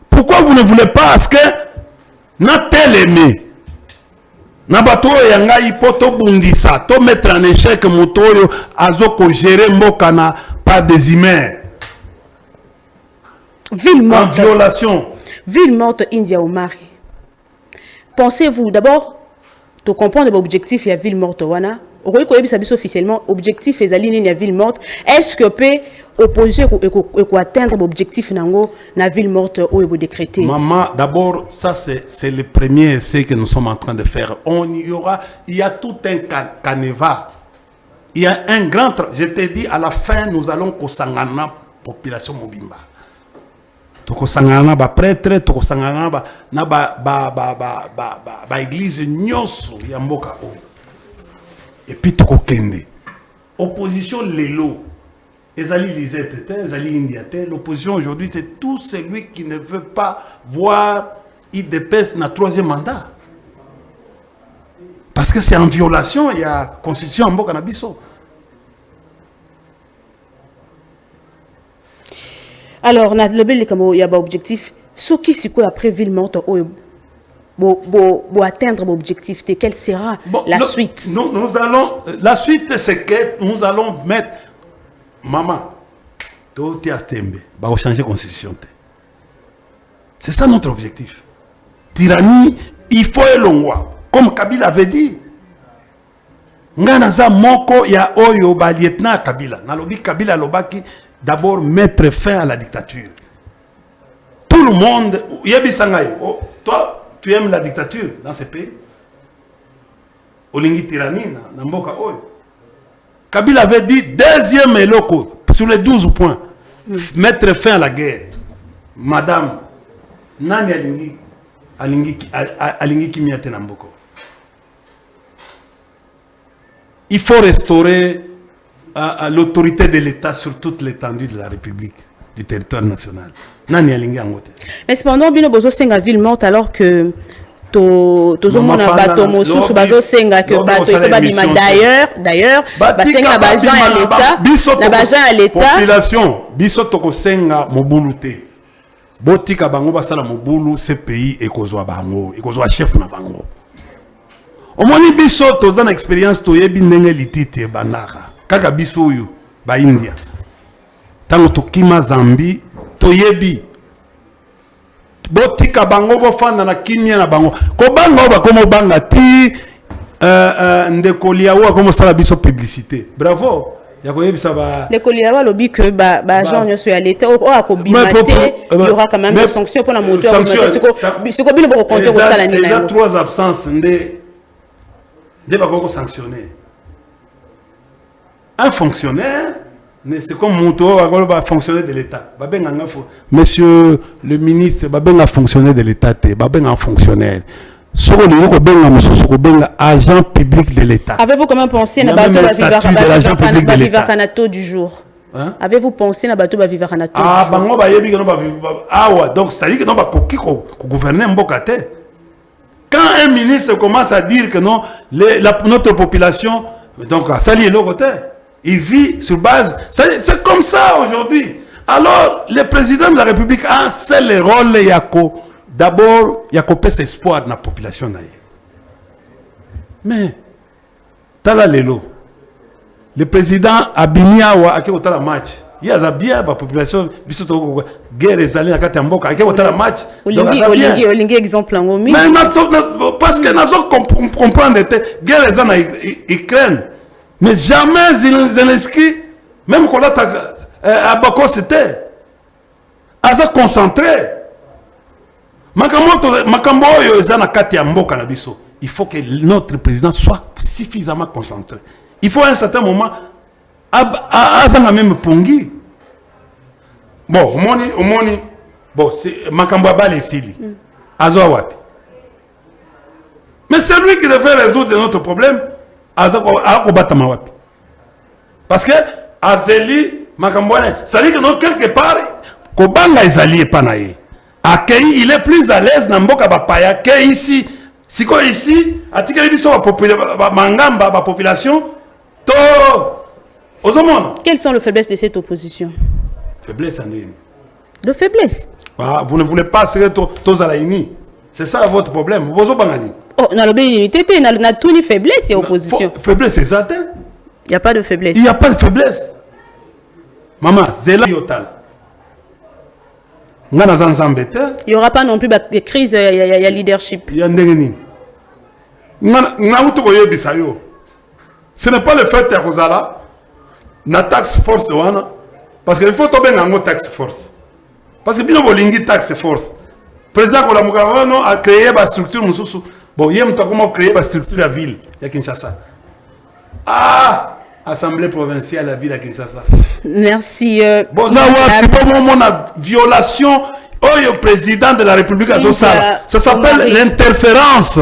Pourquoi vous ne voulez pas ce que na tel aimé na bato yanga ipoto bundisa to mettre en échec motoyo azoko gérer mbokana par des humains. Ville morte. En violation. Ville morte India Omari. Pensez-vous d'abord de comprendre l'objectif et la ville morte wana officiellement objectif ezali nini ya ville morte. Est-ce que peut opposition et atteindre l'objectif nango na ville morte ou ebo décréter? Maman, d'abord, ça c'est le premier essai que nous sommes en train de faire. Il y a tout un canevas. Il y a un grand... Je te dis, à la fin, nous allons kosangana population mobimba. Tokosangana ba prêtre, tokosangana ba église nyoso ya mboka o. Et puis tokokende. Opposition lelo. Ezali Lisette, Ezali Indiate. L'opposition aujourd'hui, c'est tout celui qui ne veut pas voir IDPS na troisième mandat. Parce que c'est en violation, il y a constitution en Mboka na biso. Alors, na le comme il y a un objectif, ce qui c'est quoi après ville morte pour atteindre l'objectif, quelle sera la suite? Nous allons, la suite c'est que nous allons mettre maman, tout est à tembe, va changer la constitution. C'est ça notre objectif. Tyrannie, il faut élongwa. Comme Kabila avait dit, nganaza moko ya oyo ba lieutenant Kabila. Nalobi Kabila lobaki d'abord mettre fin à la dictature. Tout le monde, yebi sangai. Toi, tu aimes la dictature dans ce pays? Olingi tyrannie na mboka oyo. Kabila avait dit deuxième eloko sur les 12 points. Mettre fin à la guerre. Madame, nani alingi kimia na mboko. Il faut restaurer l'autorité de l'État sur toute l'étendue de la République, du territoire national. Nani alingi angote. Mais cependant, bino bozo senga ville morte alors que tozomona bato mosusu bazo senga que bato il faut babima d'ailleurs basenga bajan ya l'État na bajan ya l'État population biso toko senga mobulu te botika bango basala mobulu ce pays ekozwa bango ekozwa chef na bango. Omoni biso toza na expérience toyebi ndenge litite banaka kaka biso oyo ba India tango tokima Zambie toyebi botika bango bofanda na kimia na bango ko bango ba komo banga ti ndeko liawa komo sala biso publicité. Bravo ya koyebisa ba ndeko liawa lobi que ba agent nyoso ya l'État o akobimate il y aura quand même des sanctions pour la moteur siko bino boko compter ko sala ni na. Il y a 3 absences de va sanctionner. Un fonctionnaire, c'est comme Mouto, va fonctionnaire de l'État. Monsieur le ministre, va fonctionnaire de l'État, va fonctionnaire. Agent public de l'État. Avez-vous quand même pensé à l'agent public de l'État du jour? Avez-vous pensé à bateau Vivakanato? Ah, donc c'est-à-dire que non, va gouverner Mbokate. Quand un ministre commence à dire que non, notre population, donc à salier le côté, il vit sur base. C'est comme ça aujourd'hui. Alors, le président de la République a un seul rôle, d'abord, il y a un espoir dans la population. Mais, tala lelo, le président Abimiawa a fait un match. Il y a bien la population, guerre les alliés à Katamboka, qui ont un match. Olingi exemple en Omi. Mais parce que nous comprendre guerre les alliés Ukraine. Mais jamais Zelensky, même quand à Bako c'était, à se concentrer. Il faut que notre président soit suffisamment concentré. Il faut à un certain moment à même pongi. Bon, omoni, bon, c'est Makambo Bale Sili. Azo wapi. Mais c'est lui qui devait résoudre notre problème. Parce que Azeli Makambo, c'est-à-dire que non, quelque part, Kobanga est allié panaye. Accueilli, il est plus à l'aise dans Mboka Bapaya que ici. Si quoi ici, à Tikali Biso, la population, to. Quelles sont les faiblesses de cette opposition? Faiblesse, de faiblesse. Ah, vous ne voulez pas serrer tous à la ini. C'est ça votre problème. Vous avez bangani. Oh, on a tout ni faiblesse et opposition. Faiblesse, c'est ça. Il n'y a pas de faiblesse. Il n'y a pas de faiblesse. Maman, Zéla Yotal. Il n'y aura pas non plus de crise, il y a leadership. Il y a un Ce n'est pas le fait que Kozala, na tax force, parce qu'il faut tomber dans une tax force. Parce que bien bolingi tax force. Président Kolamukavano a créé une structure, bon, il y a créé une structure de la ville, de Kinshasa. Ah! Assemblée provinciale de la ville de Kinshasa. Merci. Bon, ça va, violation au président de la République de ça s'appelle l'interférence.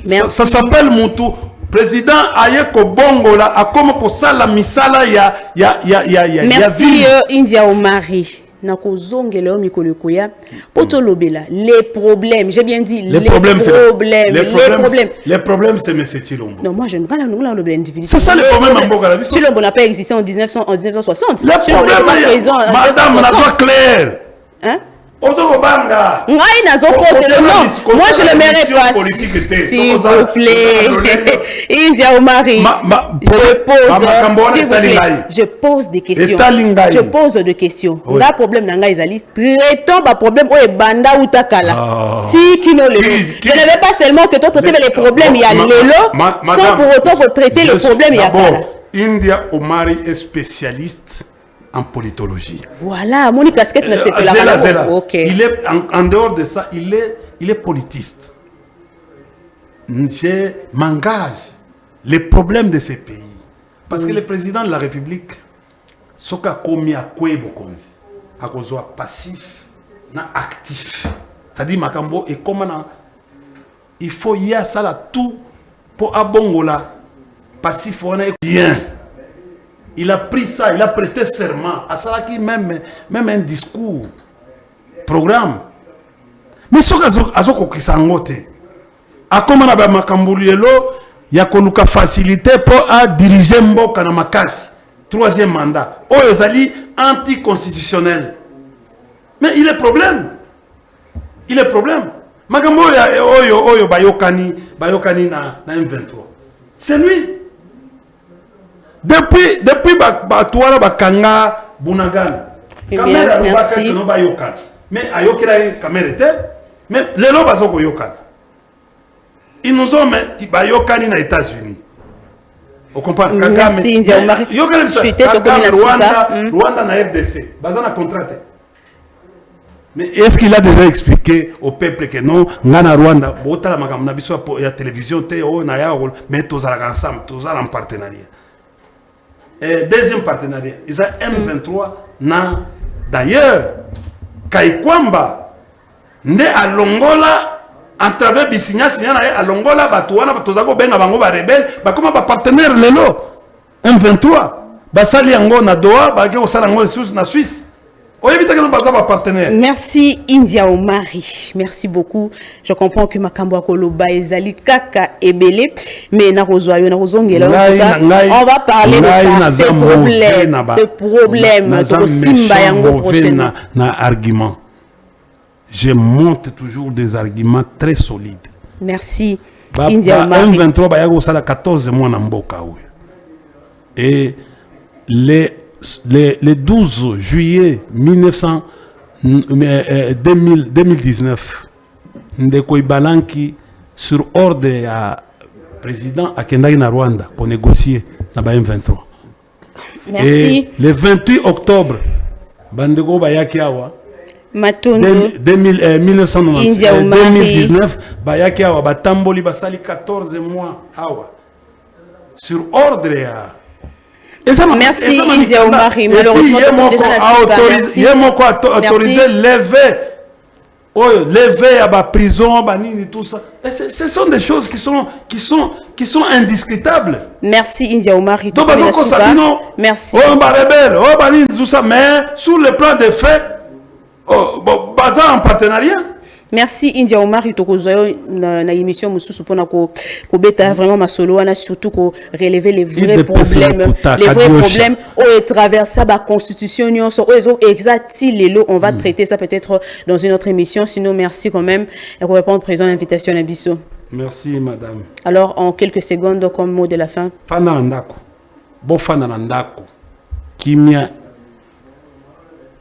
Ça s'appelle Moutou. Président Ayeko Bongola a comme ça la misala merci India Omari. Nakozongela mikolokoya potolobela les problèmes, j'ai bien dit les problèmes. Les problèmes c'est M. Chilombo. Non, moi je ne parle pas de l'individu. C'est ça le problème en Boga. Chilombo n'a pas existé en 1960. Le problème madame n'a pas clair. Hein? Moi je le mérite pas. S'il vous plaît. India Omari. Je pose des questions. Je pose des questions. Le problème n'a pas traitons le problème où est banda ou takala. Si qui ne le. Je ne veux pas seulement que toi traiter les problèmes il y a l'élo sans pour autant traiter les problèmes il y a pas. India Omari est spécialiste en politologie. Voilà, mon casquette ne s'est pas okay. Il est en dehors de ça, il est politiste. Je m'engage les problèmes de ces pays. Parce que le président de la République, ce qu'a commis à Kwebo Konzi, à cause passif, na actif. C'est-à-dire Makambo et comment il faut y a ça là tout pour abongola passif on est bien. Il a pris ça, il a prêté serment à ça qui même un discours, programme. Mais ce que ça a comme on a Makamboulielo, il y a qu'on a facilité pour diriger Mboka na Makasi, 3e mandat. Oh, ils anticonstitutionnel. Mais il est problème. Il est problème. Makamboulielo, oyo bayokani na M23. C'est lui. Depuis Batouara Bakanga Bunagana. Caméra no ba yokan. Mais ayokira caméra était. Mais les lobes sont yokan. Ils nous ont mis bayokani na États-Unis. Vous comprenez? Merci India Omari. Rwanda na RDC. Bazana contraté. Mais est-ce qu'il a déjà expliqué au peuple que non, ngana Rwanda, botala makambo na biso ya télévision te o na ya mais tous ensemble, tous en partenariat. Deuxième partenariat, ils ont M23 na d'ailleurs Kaikwamba ne à Longola à travers Bisigna signa à Longola Batouana Batozako benga bango ba rebelle ba comme ba partenaire lelo M23 basali yango na Doha ba ke osala ngo na Suisse. Merci India Omari. Merci beaucoup. Je comprends que Makambo Koloba ezali kaka ebele mais na rozoyo na rozongela on va parler de ça. Ce problème de Simba yango prochainement. Na argument. Je monte toujours des arguments très solides. Merci India Omari. M23 ba yago sala 14 mois na mboka oyo. Et le 12 juillet 2019, Ndeko Ibalanki, sur ordre du président Akendagi na Rwanda pour négocier na M23. Merci. Et le 28 octobre, Bandeko Bayaki Awa, Matondo 2019, Bayaki Awa, Batamboli Basali 14 mois Awa, sur ordre merci India Omari. Malheureusement, il y a autorisé lever à la prison, tout ça. Ce sont des choses qui sont indiscutables. Merci India Omari. Donc, merci. Mais sur le plan des faits, basé en partenariat. Merci India Omari tokozoyo na émission mususu pona ko beta vraiment masolo wana surtout ko relever les vrais problèmes où est traversé la constitution nyonso o exacti lelo on va traiter ça peut-être dans une autre émission sinon merci quand même et pour répondre présent l'invitation à Bisso. Merci madame. Alors en quelques secondes comme mot de la fin. Fana ndako. Bo fana ndako. Kimia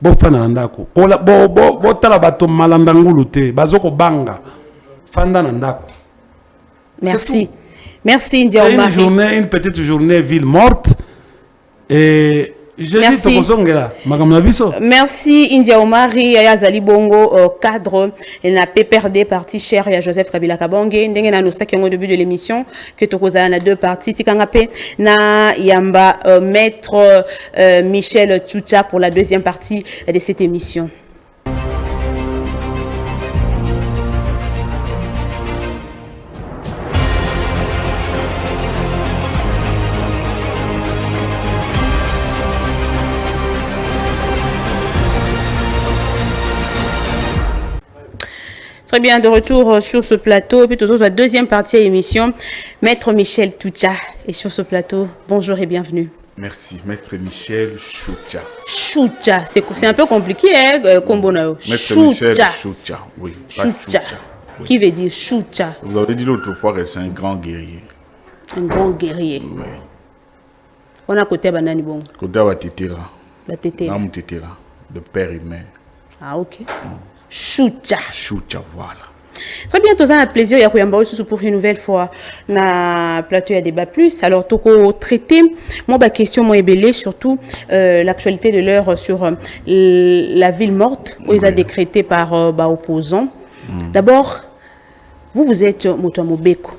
bofana ndako bo tala bato malanda ngulu te bazoko banga fanda na ndako. Merci Merci India C'est Omari. une petite journée ville morte. Et je dis Merci India Omari ya Zali Bongo cadre na PPRD parti cher ya Joseph Kabila Kabonge ndenge na nosaki au début de l'émission que tokozala na deux parties tikanga pe na yamba maître Michel Tchoucha pour la deuxième partie de cette émission. Très bien, de retour sur ce plateau. Et puis, toujours la deuxième partie de l'émission, Maître Michel Tchoucha est sur ce plateau. Bonjour et bienvenue. Merci, Maître Michel Tchoucha. Tchoucha, c'est un peu compliqué, hein, Kombonao. Maître Michel Tchoucha, oui. Tchoucha. Oui. Qui veut dire Tchoucha? Vous avez dit l'autre fois que c'est un grand guerrier. Un grand guerrier. Oui. On a côté Banani Bon. Côté Abatetera. La Tétera. Nam Tetera, de père et mère. Ah, ok. Tchoucha. Tchoucha, voilà. Très bien, tous un plaisir y a pour une nouvelle fois na plateau à débat plus. Alors toko traiter moi ba question moi ébélé surtout l'actualité de l'heure sur la ville morte où ils a décrété par opposants. D'abord, vous êtes Motomobeko.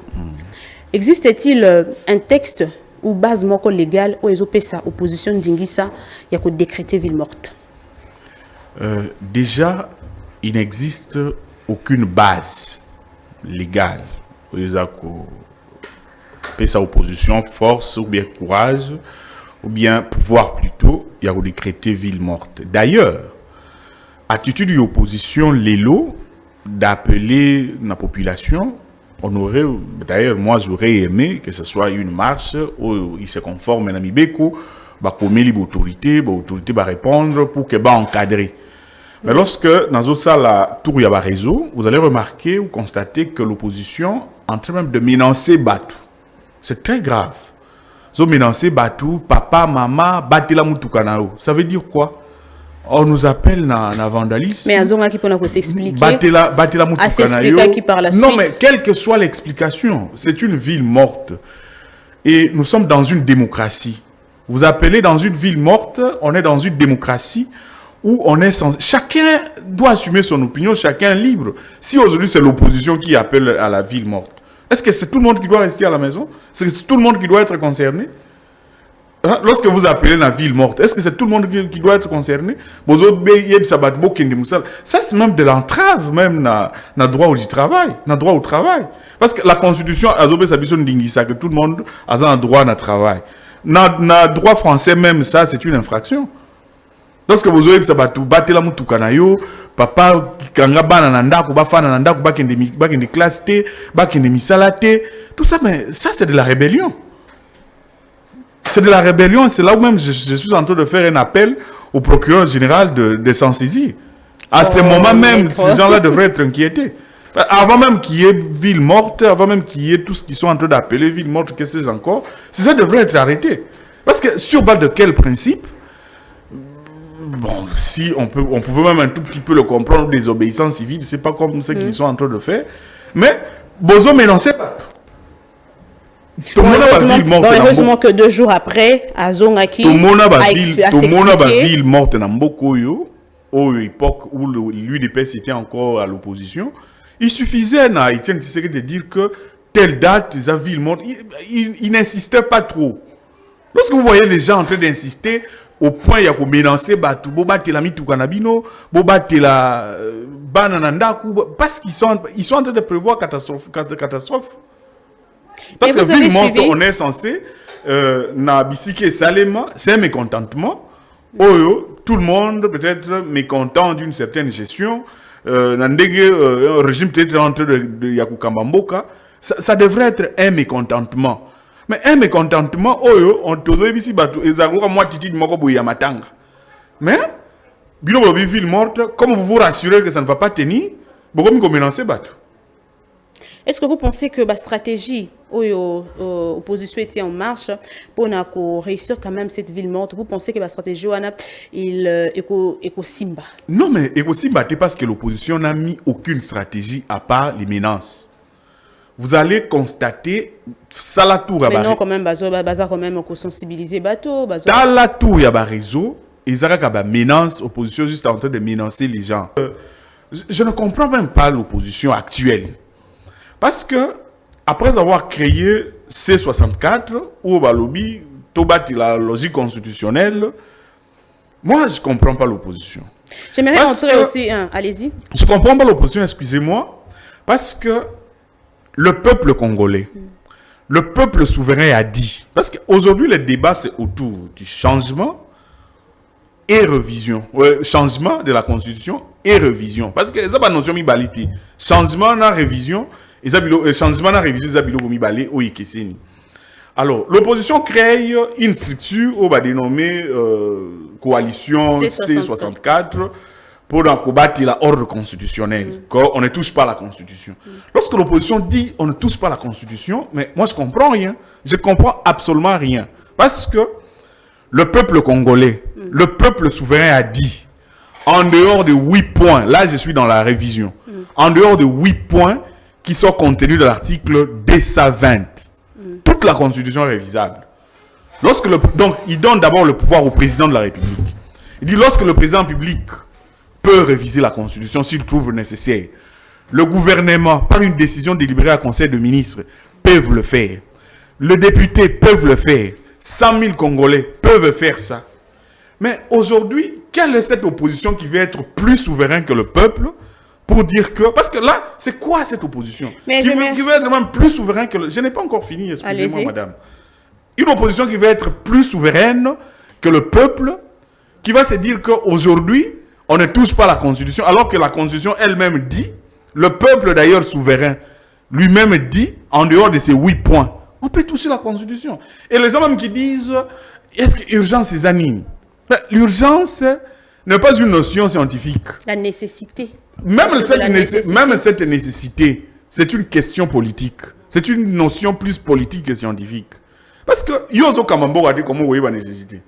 Existe-t-il un texte ou base moko légale où ils ont ça opposition d'Ingissa y a que décréter ville morte? Déjà, il n'existe aucune base légale où ils ont sa opposition, force ou bien courage ou bien pouvoir plutôt, il y a décrété ville morte. D'ailleurs, attitude de l'opposition, l'élo, d'appeler la population, on aurait, d'ailleurs, moi j'aurais aimé que ce soit une marche où il se conforme à Namibeko, comme l'autorité va répondre pour que va encadrer. Mais lorsque dans la tour il y a un réseau, vous allez remarquer ou constater que l'opposition est en train même de menacer Batou. C'est très grave. Ils ont menacé Batou, papa, maman, Batela Moutukanao. Ça veut dire quoi? On nous appelle dans vandalisme. Mais Azonga qui peut s'expliquer. Batela Moutukanao. Qui par la non, suite. mais quelle que soit l'explication, c'est une ville morte. Et nous sommes dans une démocratie. Vous appelez dans une ville morte, on est dans une démocratie où on est sans... Chacun doit assumer son opinion, chacun est libre. Si aujourd'hui c'est l'opposition qui appelle à la ville morte, est-ce que c'est tout le monde qui doit rester à la maison? C'est tout le monde qui doit être concerné? Hein? Lorsque vous appelez la ville morte, est-ce que c'est tout le monde qui doit être concerné? Ça c'est même de l'entrave, même dans le droit au travail. Parce que la constitution a que tout le monde a un droit à travail. Dans le droit français même, ça c'est une infraction. Lorsque vous avez ça battre la mutukanayo, papa kanga bana nanda ko bafana nanda ko bakende classe T, bakende misala T, tout ça, mais ça c'est de la rébellion. C'est de la rébellion, c'est là où même je suis en train de faire un appel au procureur général de s'en saisir. À ce moment même, ces gens-là devraient être inquiétés. Avant même qu'il y ait ville morte, avant même qu'il y ait tout ce qu'ils sont en train d'appeler ville morte, qu'est-ce que c'est encore, ça devrait être arrêté. Parce que sur base de quel principe? Bon, si on pouvait même un tout petit peu le comprendre, désobéissance civile, c'est pas comme ce qu'ils sont en train de faire. Mais, Bozo mélançait pas. Heureusement que 2 jours après, Azongaki a expliqué. Ville morte dans Mbokoyo, aux époque où l'UDPS était encore à l'opposition, il suffisait à Étienne Tshisekedi de dire que telle date, la ville morte, il n'insistait pas trop. Lorsque vous voyez les gens en train d'insister, au point il y a qu'on menacer Batou, Bobatela Mitukanabino, Bobatela Bananandaku, parce qu'ils sont en train de prévoir catastrophe. Parce que ville morte, on est censé, na bisike salema, c'est un mécontentement. Tout le monde peut être mécontent d'une certaine gestion. Un régime peut-être en train de Yakukambamboka. Ça devrait être un mécontentement. Mais un mécontentement, on te dit ici, mais, ville morte, comment vous vous rassurez que ça ne va pas tenir, pourquoi vous menacez Batou? Est-ce que vous pensez que la stratégie où l'opposition était en marche pour réussir quand même cette ville morte, vous pensez que la stratégie est Simba? Non, mais Simba, c'est parce que l'opposition n'a mis aucune stratégie à part les menaces. vous allez constater ça la tour. Mais non, quand même, baza quand même qu'on sensibiliser bateau. Dans la tour, il y a un réseau. Ils ont menace, opposition juste en train de menacer les gens. Je ne comprends même pas l'opposition actuelle. Parce que, après avoir créé C64, ou Balobi, Tobati la logique constitutionnelle, moi, je ne comprends pas l'opposition. J'aimerais entrer aussi, allez-y. Je ne comprends pas l'opposition, excusez-moi, parce que le peuple congolais, le peuple souverain a dit, parce qu'aujourd'hui, le débat, c'est autour du changement et révision. Changement de la Constitution et révision. Parce que ça, c'est une notion de changement et révision, changement et révision, c'est alors, l'opposition crée une structure on va dénommer coalition C64 pour combattre l'ordre constitutionnel. On ne touche pas à la Constitution. Lorsque l'opposition dit on ne touche pas à la Constitution, mais moi je comprends rien. Je comprends absolument rien. Parce que le peuple congolais, le peuple souverain a dit, en dehors de 8 points, là je suis dans la révision, en dehors de 8 points qui sont contenus dans l'article 220, toute la Constitution est révisable. Donc, il donne d'abord le pouvoir au président de la République. Il dit, lorsque le président public peut réviser la Constitution s'il trouve nécessaire, le gouvernement, par une décision délibérée à Conseil de ministres, peuvent le faire. Les députés peuvent le faire. 100 000 Congolais peuvent faire ça. Mais aujourd'hui, quelle est cette opposition qui veut être plus souveraine que le peuple pour dire que... Parce que là, c'est quoi cette opposition qui veut être même plus souverain que le... Je n'ai pas encore fini, excusez-moi, madame. Une opposition qui veut être plus souveraine que le peuple, qui va se dire qu'aujourd'hui, on ne touche pas la Constitution, alors que la Constitution elle-même dit, le peuple d'ailleurs souverain, lui-même dit, en dehors de ces 8 points, on peut toucher la Constitution. Et les gens même qui disent, est-ce que l'urgence est anime? L'urgence n'est pas une notion scientifique. La nécessité. Même cette nécessité, c'est une question politique. C'est une notion plus politique que scientifique. Parce que, yozo kamambo a dit comment vous voyez la nécessité.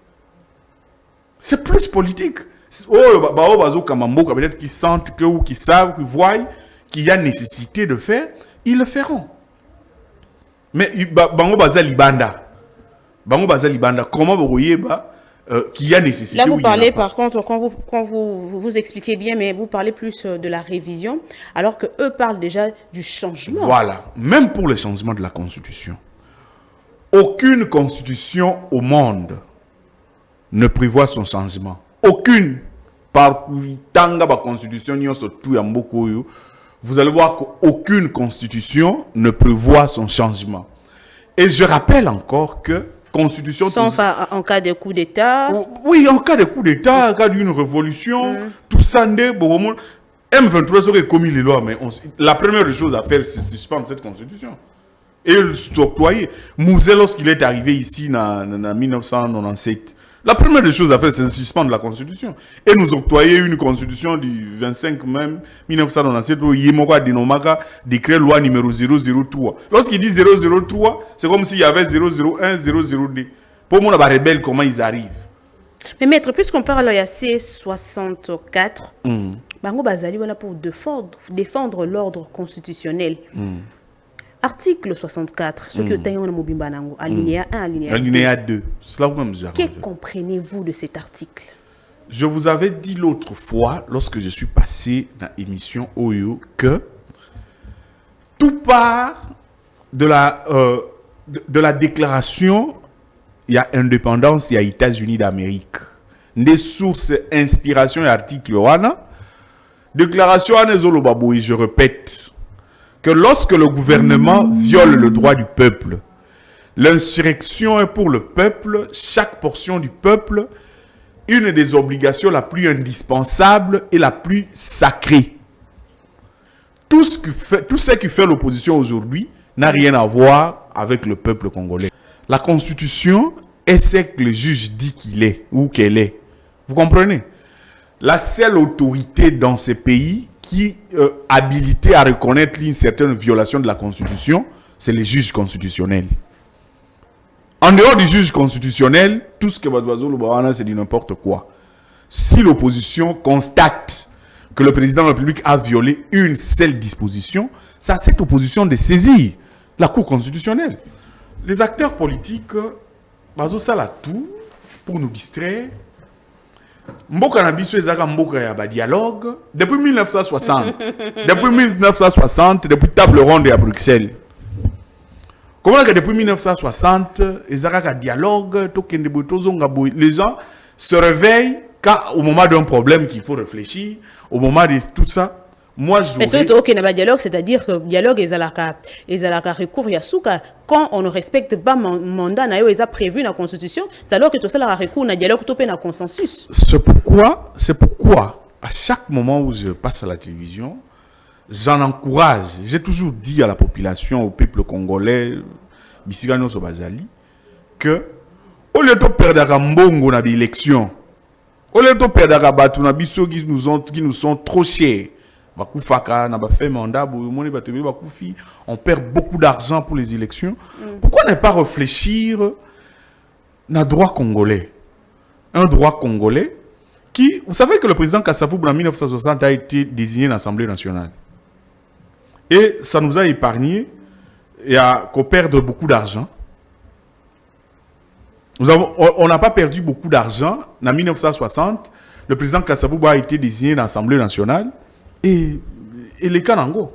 C'est plus politique. Peut-être qu'ils sentent que, ou qu'ils savent, qu'ils voient qu'il y a nécessité de faire, ils le feront. Mais, bango baza libanda. Comment vous voyez qu'il y a nécessité. Là, vous parlez, par contre, quand vous expliquez bien, mais vous parlez plus de la révision, alors qu'eux parlent déjà du changement. Voilà. Même pour le changement de la Constitution. Aucune Constitution au monde ne prévoit son changement. Aucune. Par tanga ba Constitution, vous allez voir qu'aucune Constitution ne prévoit son changement. Et je rappelle encore que Constitution... Sauf en cas de coup d'État. Oui, en cas de coup d'État, en cas d'une révolution, tout ça, M23 serait commis les lois, mais la première chose à faire, c'est suspendre cette Constitution. Et s'octroyer. Mouzé, lorsqu'il est arrivé ici en 1997, la première des choses à faire, c'est de suspendre la Constitution. Et nous octroyer une Constitution du 25 même 1997, où Yemoka Dinomaka décret loi numéro 003. Lorsqu'il dit 003, c'est comme s'il y avait 001, 002. Pour moi, les rebelles, comment ils arrivent? Mais maître, puisqu'on parle il y a C64, Bango Bazali, voilà pour défendre l'ordre constitutionnel. Article 64, ce que tu as alinéa 1, alinéa 2. Que comprenez-vous de cet article? Je vous avais dit l'autre fois, lorsque je suis passé dans l'émission OYO, que tout part de la déclaration, il y a indépendance, il y a États-Unis d'Amérique. Des sources, inspiration et articles, déclaration à Nezolobaboué, je répète, que lorsque le gouvernement viole le droit du peuple, l'insurrection est pour le peuple, chaque portion du peuple, une des obligations la plus indispensable et la plus sacrée. Tout ce qui fait l'opposition aujourd'hui n'a rien à voir avec le peuple congolais. La Constitution est ce que le juge dit qu'il est ou qu'elle est. Vous comprenez? La seule autorité dans ces pays qui habilité à reconnaître une certaine violation de la Constitution, c'est les juges constitutionnels. En dehors du juge constitutionnel, tout ce que c'est du n'importe quoi. Si l'opposition constate que le président de la République a violé une seule disposition, c'est à cette opposition de saisir la Cour constitutionnelle. Les acteurs politiques, ça la tout pour nous distraire. Mboka na biso ezaka mboka ya ba dialogue depuis 1960. Depuis 1960, depuis table ronde à Bruxelles. Comment que depuis 1960, ezaka dialogue, les gens se réveillent au moment d'un problème qu'il faut réfléchir, au moment de tout ça. Moi, je mais surtout qu'il y a dialogue, c'est-à-dire que le dialogue est à recours à quand on ne respecte pas le mandat qui est prévu dans la Constitution, c'est alors que tout ça a recours à dialogue, tout est un consensus. C'est pourquoi, à chaque moment où je passe à la télévision, j'en encourage. J'ai toujours dit à la population, au peuple congolais, Bisigano Sobazali, que au lieu de perdre un mbongo dans l'élection, au lieu de perdre un bateau dans biso qui nous sont trop chers, on perd beaucoup d'argent pour les élections. Pourquoi ne pas réfléchir à droit congolais? Un droit congolais qui, vous savez que le président Kassavou en 1960 a été désigné à l'Assemblée nationale. Et ça nous a épargné qu'on perde beaucoup d'argent. On n'a pas perdu beaucoup d'argent. En 1960, le président Kassavou a été désigné à l'Assemblée nationale. Et les Kanango.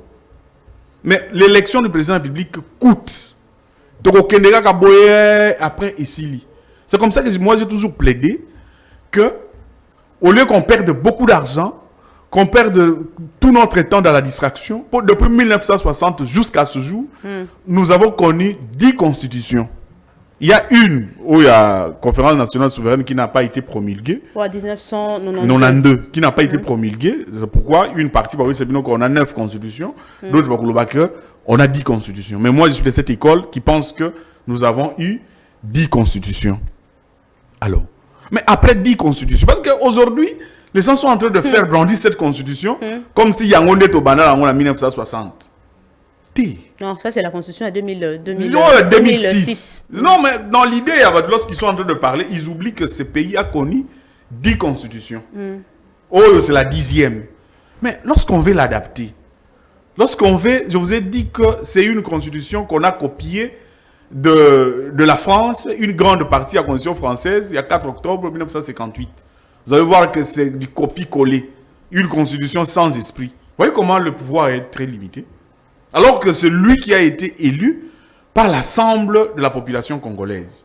Mais l'élection du président de la République coûte. Donc, après, ici. C'est comme ça que moi, j'ai toujours plaidé que, au lieu qu'on perde beaucoup d'argent, qu'on perde tout notre temps dans la distraction, depuis 1960 jusqu'à ce jour, nous avons connu 10 constitutions. Il y a une où il y a la conférence nationale souveraine qui n'a pas été promulguée. En 1992. Qui n'a pas été promulguée. C'est pourquoi une partie, c'est bien qu'on a 9 constitutions. D'autres, on a 10 constitutions. Mais moi, je suis de cette école qui pense que nous avons eu 10 constitutions. Alors, mais après 10 constitutions, parce qu'aujourd'hui, les gens sont en train de faire brandir cette constitution comme si Yangonde Tobana en 1960. Non, ça c'est la constitution de 2006. Non, mais dans l'idée, lorsqu'ils sont en train de parler, ils oublient que ce pays a connu 10 constitutions. Oh, c'est la 10e. Mais lorsqu'on veut l'adapter, je vous ai dit que c'est une constitution qu'on a copiée de la France, une grande partie de la constitution française, il y a 4 octobre 1958. Vous allez voir que c'est du copie-coller, une constitution sans esprit. Vous voyez comment le pouvoir est très limité? Alors que c'est lui qui a été élu par l'ensemble de la population congolaise.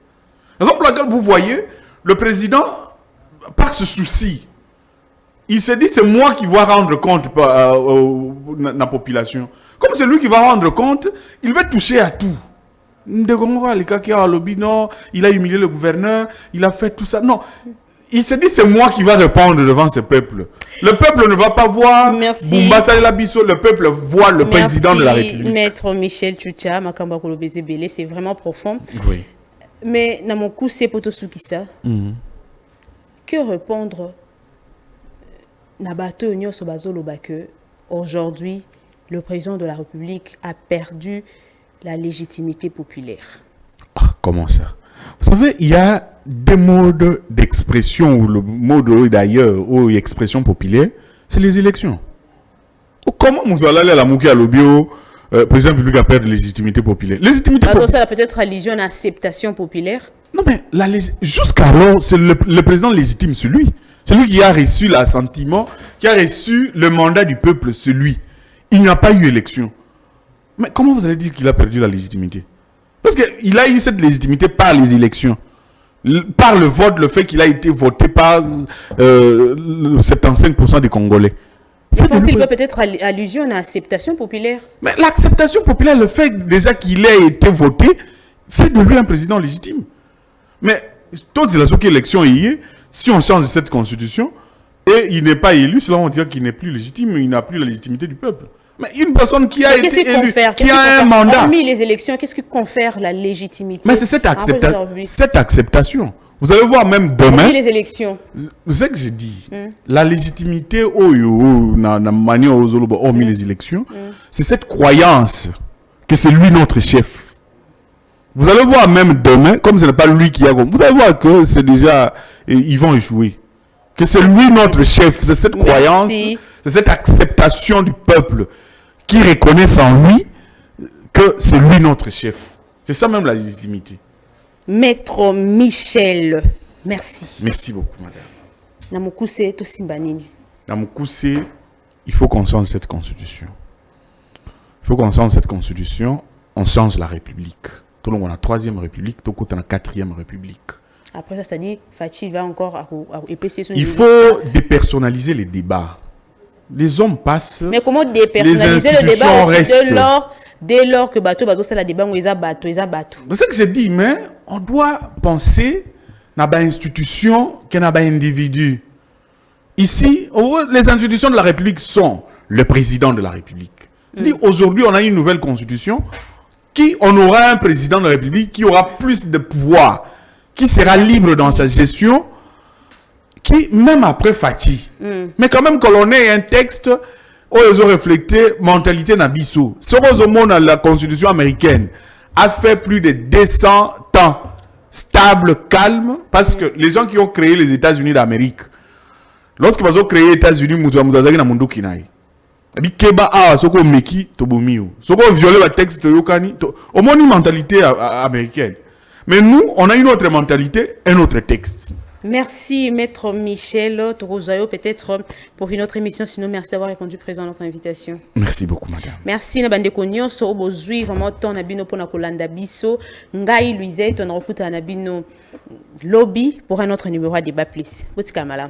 Raison pour laquelle vous voyez, le président, par ce souci, il s'est dit c'est moi qui vais rendre compte à la population. Comme c'est lui qui va rendre compte, il va toucher à tout. Il a humilié le gouverneur, il a fait tout ça. Non. Il s'est dit, c'est moi qui va répondre devant ce peuple. Le peuple ne va pas voir Boumbassa et Labisso, le peuple voit le président de la République. Maître Michel Tchoucha, Makamba Kolobeze Belé, c'est vraiment profond. Oui. Mais dans mon coup, c'est Potosukisa. Que répondre Nabato Nyo Sobazolo que aujourd'hui, le président de la République a perdu la légitimité populaire? Comment ça? Vous savez, il y a des modes d'expression, ou le mode d'ailleurs, ou expression populaire, c'est les élections. Comment vous allez aller à la Mouki à l'Obio, président de la République a perdu la légitimité populaire? Légitimité populaire. Ça peut-être allusion à l'acceptation populaire. Non, mais jusqu'alors, c'est le président légitime, celui qui a reçu l'assentiment, qui a reçu le mandat du peuple, celui. Il n'y a pas eu élection. Mais comment vous allez dire qu'il a perdu la légitimité? Parce qu'il a eu cette légitimité par les élections. Par le vote, le fait qu'il a été voté par 75% des Congolais. Faut-il peut-être allusion à l'acceptation populaire? Mais l'acceptation populaire, le fait déjà qu'il ait été voté, fait de lui un président légitime. Mais toutes les élections hier, si on change cette constitution, et il n'est pas élu, cela veut dire qu'il n'est plus légitime, il n'a plus la légitimité du peuple. Mais une personne qui a été élue, qui a un mandat. Hormis les élections, qu'est-ce qui confère la légitimité? Mais c'est cette acceptation. Vous allez voir même demain. Hormis les élections. Vous savez que j'ai dit, la légitimité, hormis les élections, c'est cette croyance que c'est lui notre chef. Vous allez voir même demain, comme ce n'est pas lui qui a... Vous allez voir que c'est déjà... Ils vont échouer. Que c'est lui notre chef. C'est cette croyance, c'est cette acceptation du peuple qui reconnaît en lui que c'est lui notre chef. C'est ça même la légitimité. Maître Michel, merci. Merci beaucoup, madame. Namukuse to Simbanini. Namukuse, il faut qu'on change cette constitution. Il faut qu'on change cette constitution, on change la République. Tout le monde a la 3e République, tout le monde a la 4e République. Après ça, c'est-à-dire, Fatih va encore à épaissir son... Il faut dépersonnaliser les débats. Les hommes passent. Mais comment dépersonnaliser le débat aussi dès lors que bateau c'est la débat où ils ont bateau. C'est ce que je dis, mais on doit penser à une institution qui n'a pas un individu. Ici, les institutions de la République sont le président de la République. Aujourd'hui, on a une nouvelle constitution on aura un président de la République qui aura plus de pouvoir, qui sera libre dans sa gestion, qui, même après Fatih, mais quand même que l'on ait un texte où ils ont reflété mentalité Nabiso. Ce que la constitution américaine a fait plus de 200 ans stable, calme, parce que les gens qui ont créé les États-Unis d'Amérique, lorsqu'ils ont créé les États-Unis, ils ont créé Keba a soko meki tobomio soko violer le texte de yokani au moins une mentalité américaine, mais nous on a une autre mentalité, un autre texte. Merci Maître Michel Torozayo, peut-être pour une autre émission, sinon merci d'avoir répondu présent à notre invitation. Merci beaucoup madame. Merci na bande konyo so bozui vraiment ton nabino pona kolanda biso ngai Luisette on a na bino lobby pour un autre numéro à débat plus. Botika malam.